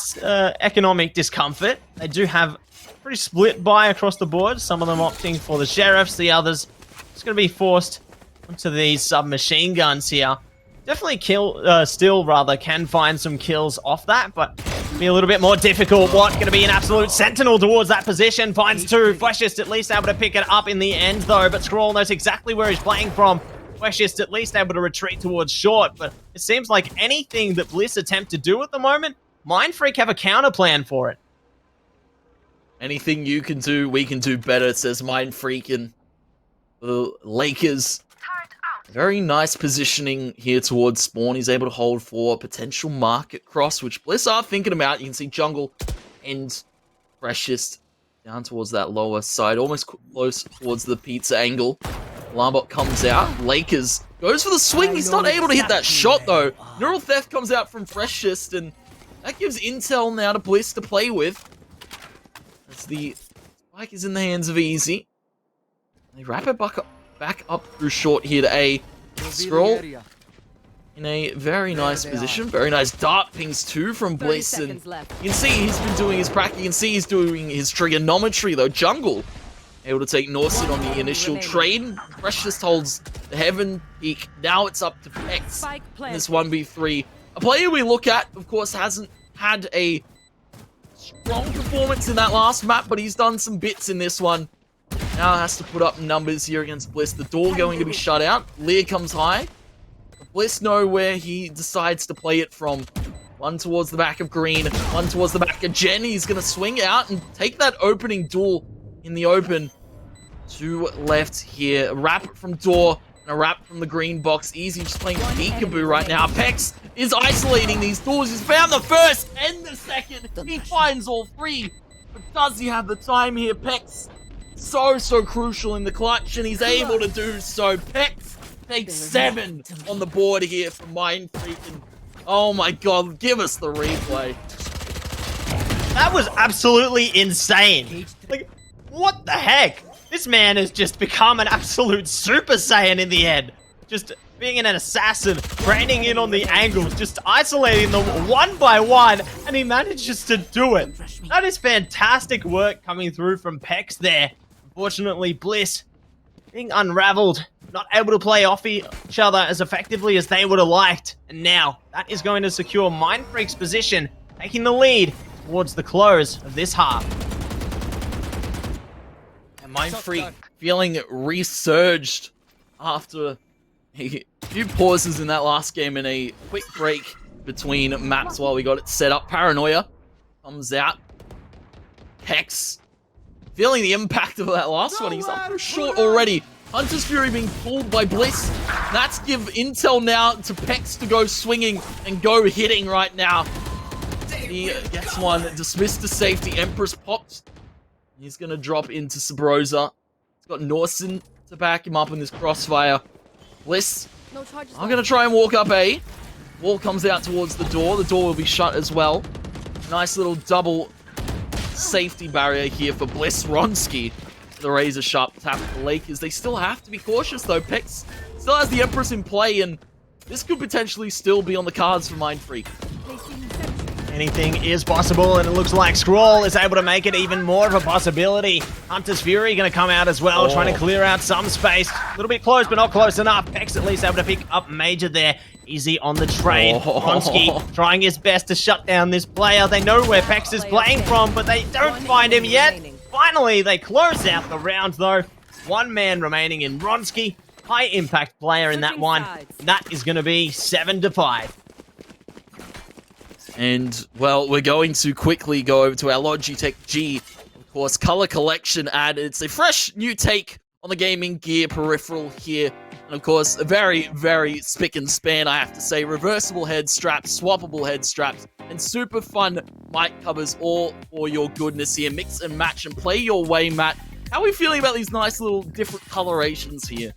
Speaker 3: economic discomfort. They do have pretty split buy across the board. Some of them opting for the sheriffs, the others just going to be forced onto these submachine guns here. Definitely still can find some kills off that, but be a little bit more difficult. Watt going to be an absolute sentinel towards that position. Finds 2. Fleshist at least able to pick it up in the end though, but Scroll knows exactly where he's playing from. Fleshist at least able to retreat towards short, but it seems like anything that Bliss attempt to do at the moment, Mind Freak have a counter plan for it.
Speaker 2: Anything you can do, we can do better, says Mind Freak. And the Lakers, very nice positioning here towards spawn. He's able to hold for a potential market cross, which Bliss are thinking about. You can see jungle and Freshest down towards that lower side, almost close towards the pizza angle. Lambot comes out. Lakers goes for the swing. He's not able to hit that shot though. Neural Theft comes out from Freshest, and that gives intel now to Bliss to play with. As the spike is in the hands of Easy. They wrap it back up through short here to A. Scroll in a very nice position. Very nice dart pings too from Bliss. And you can see he's been doing his practice. You can see he's doing his trigonometry though. Jungle able to take Norset on the initial trade. Freshest holds the Heaven Peak. Now it's up to Pex in this 1v3. A player we look at, of course, hasn't had a strong performance in that last map, but he's done some bits in this one. Now has to put up numbers here against Bliss. The door going to be shut out. Lear comes high. Bliss know where he decides to play it from. One towards the back of Green, one towards the back of Jen. He's going to swing out and take that opening duel in the open. 2 left here. A wrap from door and a wrap from the green box. Easy just playing peekaboo right now. Pex is isolating these doors. He's found the first and the second. He finds all 3. But does he have the time here? Pex so crucial in the clutch, and he's able to do so. Pex takes 7 on the board here for Mind Freak. And oh my god, give us the replay.
Speaker 3: That was absolutely insane. Like, what the heck? This man has just become an absolute Super Saiyan in the end. Just being an assassin, raining in on the angles, just isolating them one by one, and he manages to do it. That is fantastic work coming through from Pex there. Unfortunately, Bliss being unraveled, not able to play off each other as effectively as they would have liked. And now, that is going to secure Mindfreak's position, taking the lead towards the close of this half.
Speaker 2: And Mindfreak feeling resurged after a few pauses in that last game and a quick break between maps while we got it set up. Paranoia comes out. Hex feeling the impact of that last one. He's up short already. Hunter's Fury being pulled by Bliss. That's give intel now to Pex to go swinging and go hitting right now. He gets one dismissed to safety. Empress pops. He's going to drop into Sabrosa. He's got Norson to back him up in this crossfire. Bliss,
Speaker 5: No charges.
Speaker 2: I'm going to try and walk up A. Wall comes out towards the door. The door will be shut as well. Nice little double safety barrier here for Bliss. Ronsky, the razor sharp tap at the Lakers. They still have to be cautious though. Pex still has the Empress in play, and this could potentially still be on the cards for Mindfreak.
Speaker 3: Anything is possible, and it looks like Scrawl is able to make it even more of a possibility. Hunter's Fury going to come out as well, trying to clear out some space. A little bit close, but not close enough. Pex at least able to pick up Major there. Easy on the trade. Ronsky trying his best to shut down this player. They know where Pex is playing from, but they don't find him yet. Finally, they close out the round, though. One man remaining in Ronsky. High impact player in that one. That is going to be 7-5.
Speaker 2: And, well, we're going to quickly go over to our Logitech G. Of course, color collection added. It's a fresh new take on the gaming gear peripheral here. And, of course, a very, very spick and span, I have to say. Reversible head straps, swappable head straps, and super fun mic covers all for your goodness here. Mix and match and play your way, Matt. How are we feeling about these nice little different colorations here?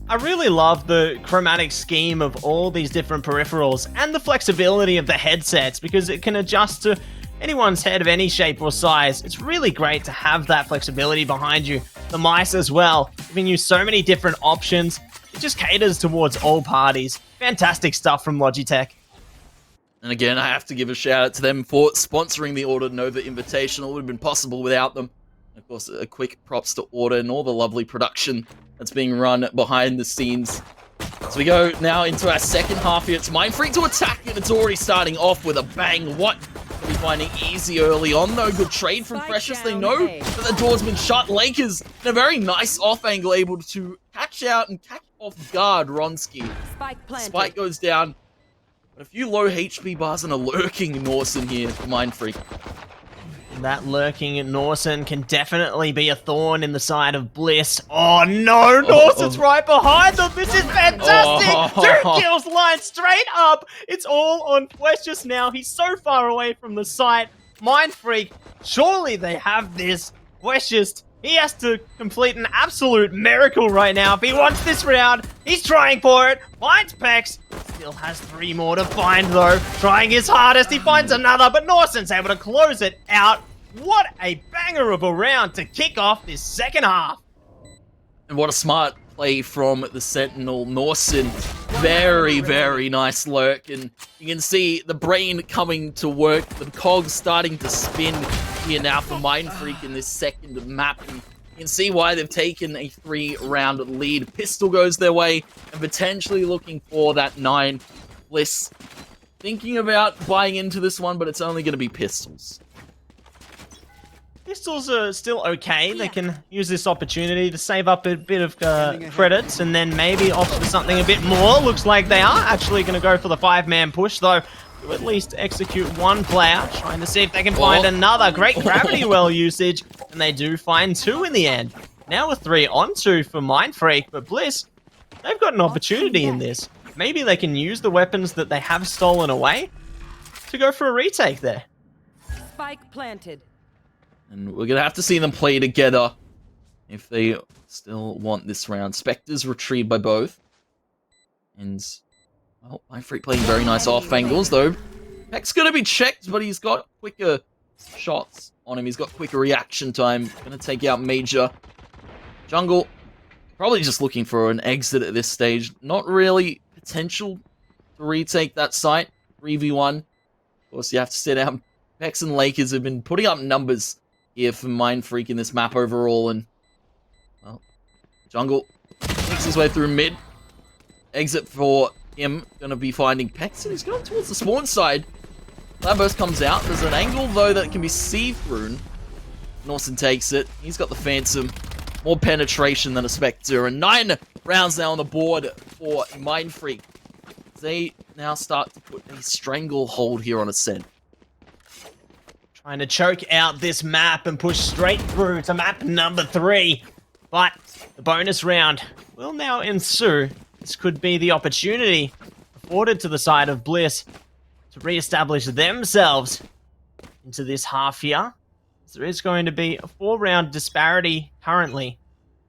Speaker 3: I really love the chromatic scheme of all these different peripherals and the flexibility of the headsets because it can adjust to anyone's head of any shape or size. It's really great to have that flexibility behind you. The mice as well, giving you so many different options. It just caters towards all parties. Fantastic stuff from Logitech.
Speaker 2: And again, I have to give a shout out to them for sponsoring the Order Nova Invitational. It would have been possible without them. Of course, a quick props to Order and all the lovely production that's being run behind the scenes. So we go now into our second half here. It's Mindfreak to attack, and it's already starting off with a bang. What are we finding easy early on, though? Good trade from Precious. They know that the door's been shut. Lakers, in a very nice off angle, able to catch out and catch off guard Ronsky.
Speaker 5: Spike planted.
Speaker 2: Spike goes down. But a few low HP bars and a lurking Norson here for Mindfreak.
Speaker 3: That lurking Norson can definitely be a thorn in the side of Bliss. Oh no, Norson's right behind them. This is fantastic. 2 kills lined straight up. It's all on Precious now. He's so far away from the site. Mindfreak, surely they have this. Precious, he has to complete an absolute miracle right now. If he wants this round, he's trying for it. Finds Pex. Still has 3 more to find though. Trying his hardest, he finds another, but Norson's able to close it out. What a banger of a round to kick off this second half.
Speaker 2: And what a smart play from the Sentinel. Norson, very, very nice lurk. And you can see the brain coming to work. The cogs starting to spin here now for Mindfreak in this second map. And you can see why they've taken a 3-round lead. Pistol goes their way and potentially looking for that 9. Bliss thinking about buying into this one, but it's only going to be pistols.
Speaker 3: Pistols are still okay. They can use this opportunity to save up a bit of credits and then maybe opt for something a bit more. Looks like they are actually going to go for the 5-man push, though, to at least execute one player, trying to see if they can find another. Great gravity well usage, and they do find 2 in the end. Now a 3 on 2 for Mindfreak, but Bliss, they've got an opportunity in this. Maybe they can use the weapons that they have stolen away to go for a retake there.
Speaker 5: Spike planted.
Speaker 2: And we're going to have to see them play together if they still want this round. Spectres retrieved by both. And, well, Mindfreak playing very nice off angles, though. Peck's going to be checked, but he's got quicker shots on him. He's got quicker reaction time. Gonna take out Major. Jungle, probably just looking for an exit at this stage. Not really potential to retake that site. 3v1. Of course, you have to sit out. Pex and Lakers have been putting up numbers here for Mindfreak in this map overall, and, well, Jungle makes his way through mid. Exit for him, gonna be finding Pex, and he's going towards the spawn side. Cloudburst comes out. There's an angle, though, that can be see-through. Norson takes it. He's got the Phantom. More penetration than a Spectre, and 9 rounds now on the board for Mindfreak. They now start to put a stranglehold here on Ascent.
Speaker 3: Trying to choke out this map and push straight through to map number 3. But the bonus round will now ensue. This could be the opportunity afforded to the side of Bliss to re-establish themselves into this half here. There is going to be a 4-round disparity currently.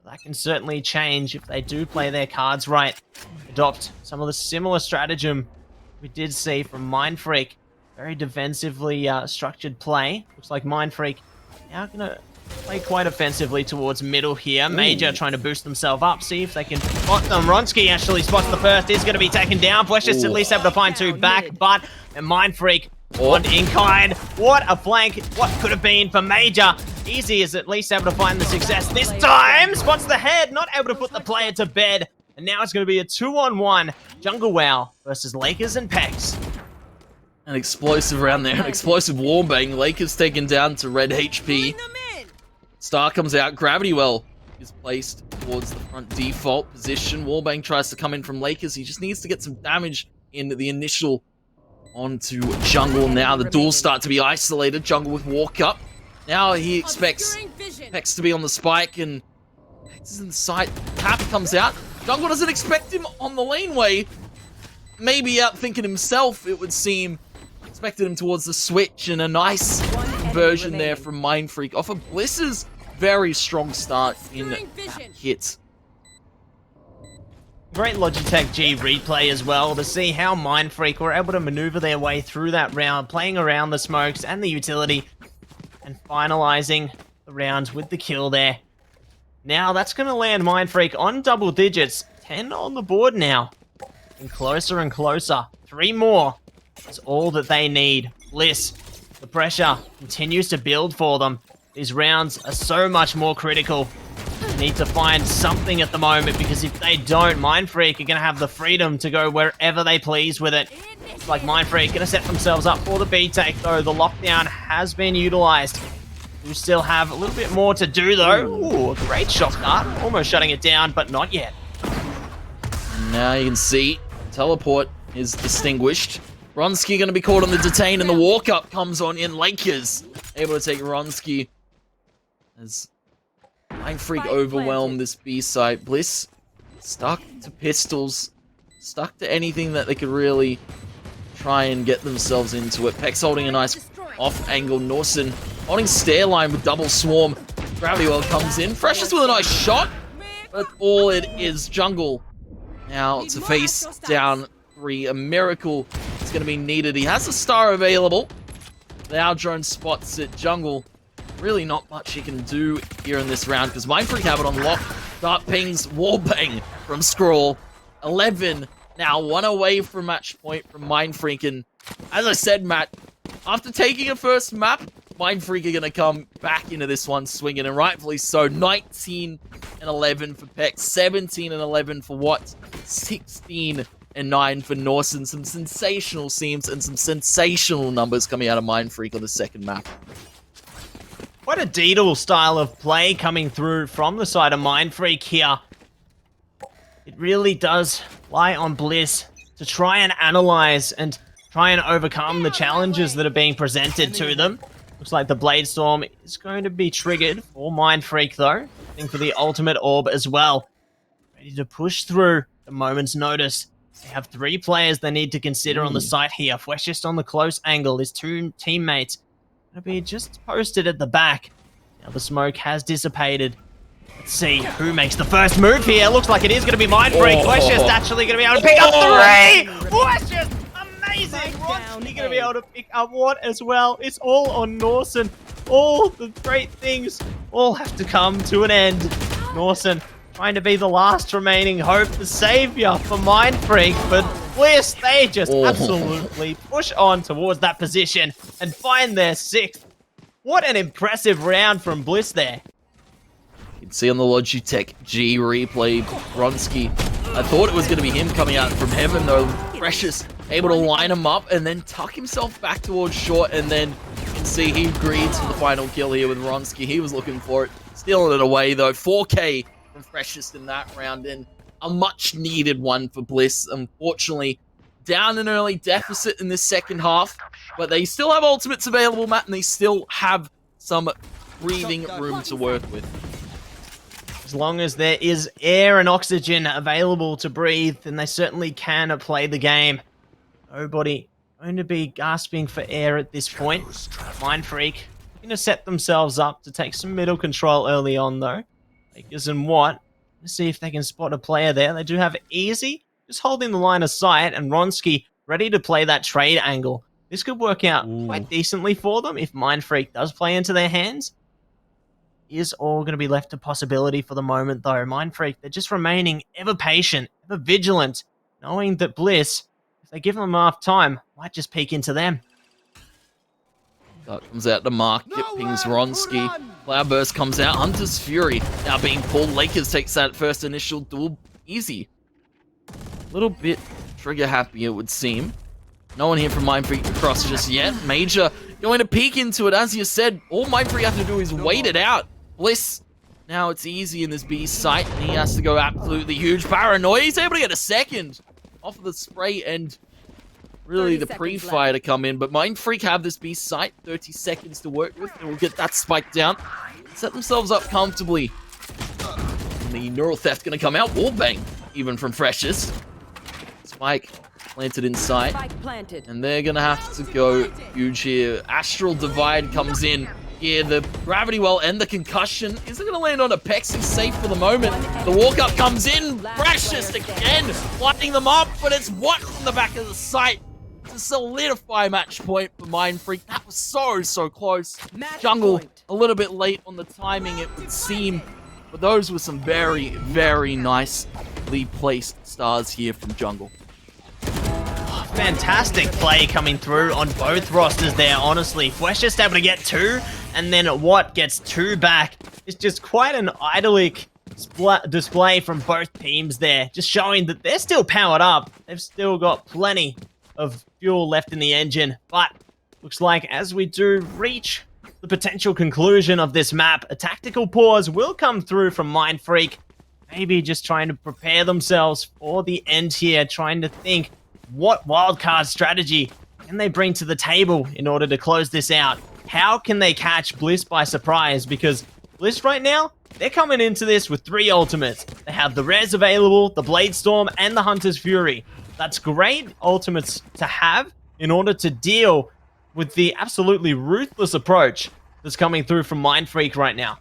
Speaker 3: That can certainly change if they do play their cards right. Adopt some of the similar stratagem we did see from Mindfreak. Very defensively structured play. Looks like Mindfreak now going to play quite offensively towards middle here. Major trying to boost themselves up. See if they can spot them. Ronski actually spots the first. Is going to be taken down. Flesh's at least able to find 2 back. But Mindfreak on in kind. What a flank. What could have been for Major. Easy is at least able to find the success this time. Spots the head. Not able to put the player to bed. And now it's going to be a 2-on-1. Jungle Wow versus Lakers and Pex.
Speaker 2: An explosive round there, an explosive wallbang. Lakers taken down to red HP. Star comes out. Gravity Well is placed towards the front default position. Wallbang tries to come in from Lakers. He just needs to get some damage in the initial onto Jungle. Now the duels start to be isolated. Jungle with walk up. Now he expects Pex to be on the spike, and Pex is in the sight. Cap comes out. Jungle doesn't expect him on the laneway. Maybe out thinking himself, it would seem. Expected him towards the switch, and a nice conversion there from Mindfreak off of Bliss's very strong start in that hit.
Speaker 3: Great Logitech G replay as well to see how Mindfreak were able to maneuver their way through that round, playing around the smokes and the utility, and finalizing the rounds with the kill there. Now that's going to land Mindfreak on double digits. 10 on the board now. And closer. 3 more. That's all that they need. Bliss, the pressure continues to build for them. These rounds are so much more critical. They need to find something at the moment, because if they don't, Mindfreak are going to have the freedom to go wherever they please with it. It's like Mindfreak going to set themselves up for the B-take, though. The lockdown has been utilized. We still have a little bit more to do, though. Ooh, a great shot start. Almost shutting it down, but not yet.
Speaker 2: Now you can see teleport is distinguished. Ronski going to be caught on the detain, and the walk-up comes on in. Lakers able to take Ronski as Mindfreak overwhelmed this B site. Bliss stuck to pistols, stuck to anything that they could really try and get themselves into it. Pex holding a nice off-angle. Norson holding stair line with double swarm. Gravity Well comes in. Freshest with a nice shot, but all it is Jungle now to face down 3. A miracle is going to be needed. He has a star available. Now drone spots it. Jungle, really not much he can do here in this round, because Mindfreak have it on lock. Dart pings, wallbang from Scroll. 11 now, 1 away from match point from Mindfreak. And as I said, Matt, after taking a first map, Mindfreak are going to come back into this one swinging, and rightfully so. 19 and 11 for Pex, 17 and 11 for Watt, 16 and 9 for Norson. Some sensational seams and some sensational numbers coming out of Mindfreak on the second map.
Speaker 3: Quite a Deedle style of play coming through from the side of Mindfreak here. It really does lie on Bliss to try and analyze and try and overcome the challenges that are being presented to them. Looks like the Blade Storm is going to be triggered for Mindfreak, though. Looking for the ultimate orb as well. Ready to push through the moment's notice. They have 3 players they need to consider on the site here. Freshest on the close angle. His 2 teammates going to be just posted at the back. Now the smoke has dissipated. Let's see who makes the first move here. Looks like it is going to be Mindfreak. Freshest actually going to be able to pick up 3! Freshest! Amazing! in.
Speaker 5: Spike down
Speaker 3: Ronski gonna
Speaker 5: A.
Speaker 3: be able to pick up what as well? It's all on Norson. All the great things all have to come to an end. Norson trying to be the last remaining hope, the savior for Mind Freak, but Bliss, they just absolutely push on towards that position and find their 6th. What an impressive round from Bliss there.
Speaker 2: You can see on the Logitech G replay, Bronski. I thought it was going to be him coming out from heaven, though. Precious able to line him up and then tuck himself back towards short, and then you can see he agrees for the final kill here with Bronski. He was looking for it, stealing it away, though. 4K from Precious in that round, and a much-needed one for Bliss. Unfortunately, down an early deficit in this second half, but they still have ultimates available, Matt, and they still have some breathing room to work with.
Speaker 3: As long as there is air and oxygen available to breathe, then they certainly can play the game. Nobody going to be gasping for air at this point. Mind Freak going to set themselves up to take some middle control early on, though. Lakers and Watt. Let's see if they can spot a player there. They do have Easy just holding the line of sight, and Ronski ready to play that trade angle. This could work out quite decently for them if Mind Freak does play into their hands. Is all going to be left to possibility for the moment, though. Mind Freak, they're just remaining ever patient, ever vigilant, knowing that Bliss, if they give them enough time, might just peek into them.
Speaker 2: That comes out to Mark, pings Ronski. Cloudburst comes out, Hunter's Fury now being pulled. Lakers takes that first initial duel easy. A little bit trigger happy, it would seem. No one here from Mind Freak to cross just yet. Major going to peek into it, as you said. All Mind Freak have to do is wait it out. Bliss, now it's easy in this B site, and he has to go absolutely huge. Paranoia, he's able to get a second off of the spray, and really the pre-fire to come in. But Mind Freak have this B site, 30 seconds to work with, and we'll get that spike down. Set themselves up comfortably. And the Neural Theft going to come out. Wallbang, even from Freshest. Spike planted inside.
Speaker 5: Spike planted.
Speaker 2: And they're going to have to go huge here. Astral Divide comes in. Here, the gravity well and the concussion isn't going to land on a Pex. He's safe for the moment. The walk-up comes in. Freshest again, lighting them up, but it's what from the back of the site to solidify match point for Mind Freak. That was so close.
Speaker 5: Match
Speaker 2: Jungle,
Speaker 5: point.
Speaker 2: a little bit late on the timing, it would seem. But those were some very nicely placed stars here from Jungle.
Speaker 3: Fantastic play coming through on both rosters there, honestly. Flesh just able to get 2, and then Watt gets 2 back. It's just quite an idyllic display from both teams there, just showing that they're still powered up. They've still got plenty of fuel left in the engine, but looks like as we do reach the potential conclusion of this map, a tactical pause will come through from Mind Freak. Maybe just trying to prepare themselves for the end here, trying to think what wildcard strategy can they bring to the table in order to close this out. How can they catch Bliss by surprise? Because Bliss right now, they're coming into this with 3 ultimates. They have the Res available, the Blade Storm, and the Hunter's Fury. That's great ultimates to have in order to deal with the absolutely ruthless approach that's coming through from Mind Freak right now.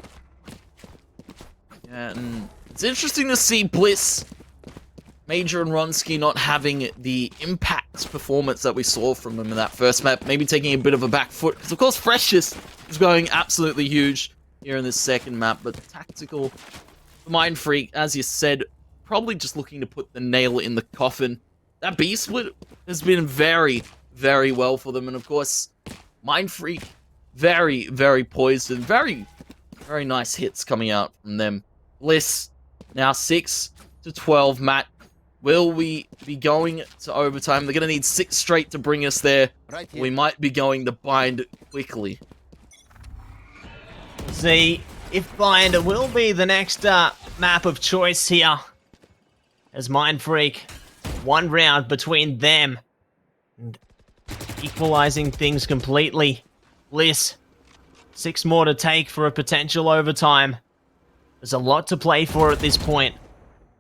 Speaker 2: Yeah, and it's interesting to see Bliss, Major, and Ronski not having the impact performance that we saw from them in that first map. Maybe taking a bit of a back foot, because of course Freshest is going absolutely huge here in this second map, but tactical Mind Freak, as you said, probably just looking to put the nail in the coffin. That B split has been very well for them, and of course, Mind Freak, very poised, and very nice hits coming out from them. Bliss, now 6-12, Matt. Will we be going to overtime? They're going to need 6 straight to bring us there. We might be going to Bind quickly.
Speaker 3: See if Bind will be the next map of choice here. As Mind Freak, 1 round between them. And equalizing things completely. Bliss, 6 more to take for a potential overtime. There's a lot to play for at this point.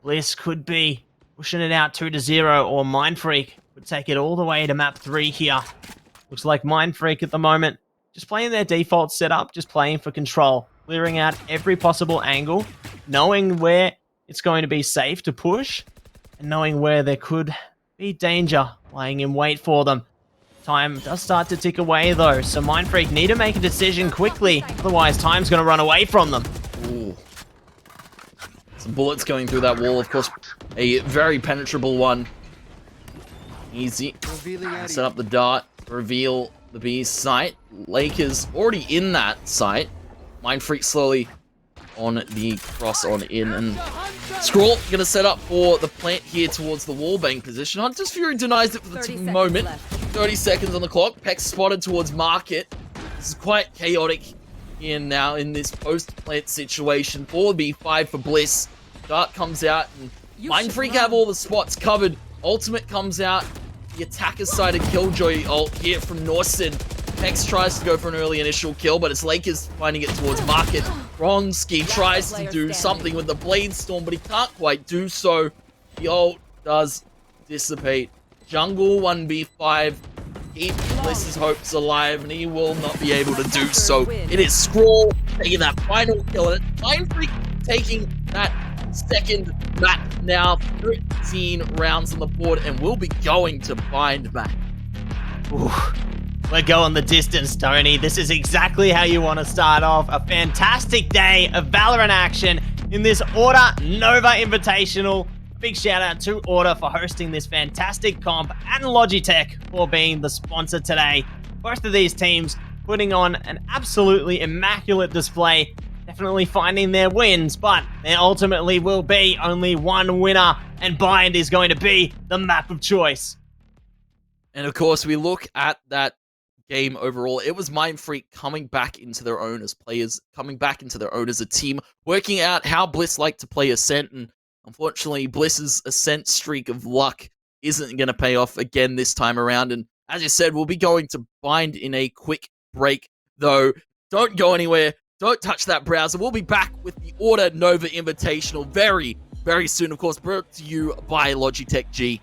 Speaker 3: Bliss could be pushing it out 2-0, or Mind Freak would take it all the way to map 3 here. Looks like Mind Freak at the moment just playing their default setup, just playing for control, clearing out every possible angle, knowing where it's going to be safe to push, and knowing where there could be danger lying in wait for them. Time does start to tick away though, so Mindfreak need to make a decision quickly, otherwise time's going to run away from them.
Speaker 2: Ooh. Some bullets going through that wall, of course, a very penetrable one. Easy. Set up the dart, reveal the B's site. Lakers already in that site. Mindfreak slowly on the cross on in, and Scroll gonna set up for the plant here towards the wallbang position. Hunter's Fury denies it for the moment. 30 seconds on the clock. Peck spotted towards Market. This is quite chaotic here now in this post-plant situation. 4B5 for Bliss. Dart comes out, and Mindfreak have all the spots covered. Ultimate comes out. The attacker's side of Killjoy ult here from Norson. Pex tries to go for an early initial kill, but it's Lakers finding it towards Market. Bronski tries to do something with the Blade Storm, but he can't quite do so. The ult does dissipate. Jungle 1v5. Keep Bliss's hopes alive, and he will not be able to do so. It is Scroll taking that final kill, and it's Mindfreak taking that second map now. 13 rounds on the board, and we'll be going to bind map.
Speaker 3: Ooh. We're going the distance, Tony. This is exactly how you want to start off a fantastic day of Valorant action in this Order Nova Invitational. Big shout out to Order for hosting this fantastic comp and Logitech for being the sponsor today. Both of these teams putting on an absolutely immaculate display, definitely finding their wins, but there ultimately will be only one winner, and Bind is going to be the map of choice.
Speaker 2: And of course, we look at that game overall. It was Mindfreak coming back into their own as players, coming back into their own as a team, working out how Bliss like to play Ascent, and unfortunately, Bliss's Ascent streak of luck isn't going to pay off again this time around. And as you said, we'll be going to Bind in a quick break, though. Don't go anywhere. Don't touch that browser. We'll be back with the Order Nova Invitational very, very soon. Of course, brought to you by Logitech G.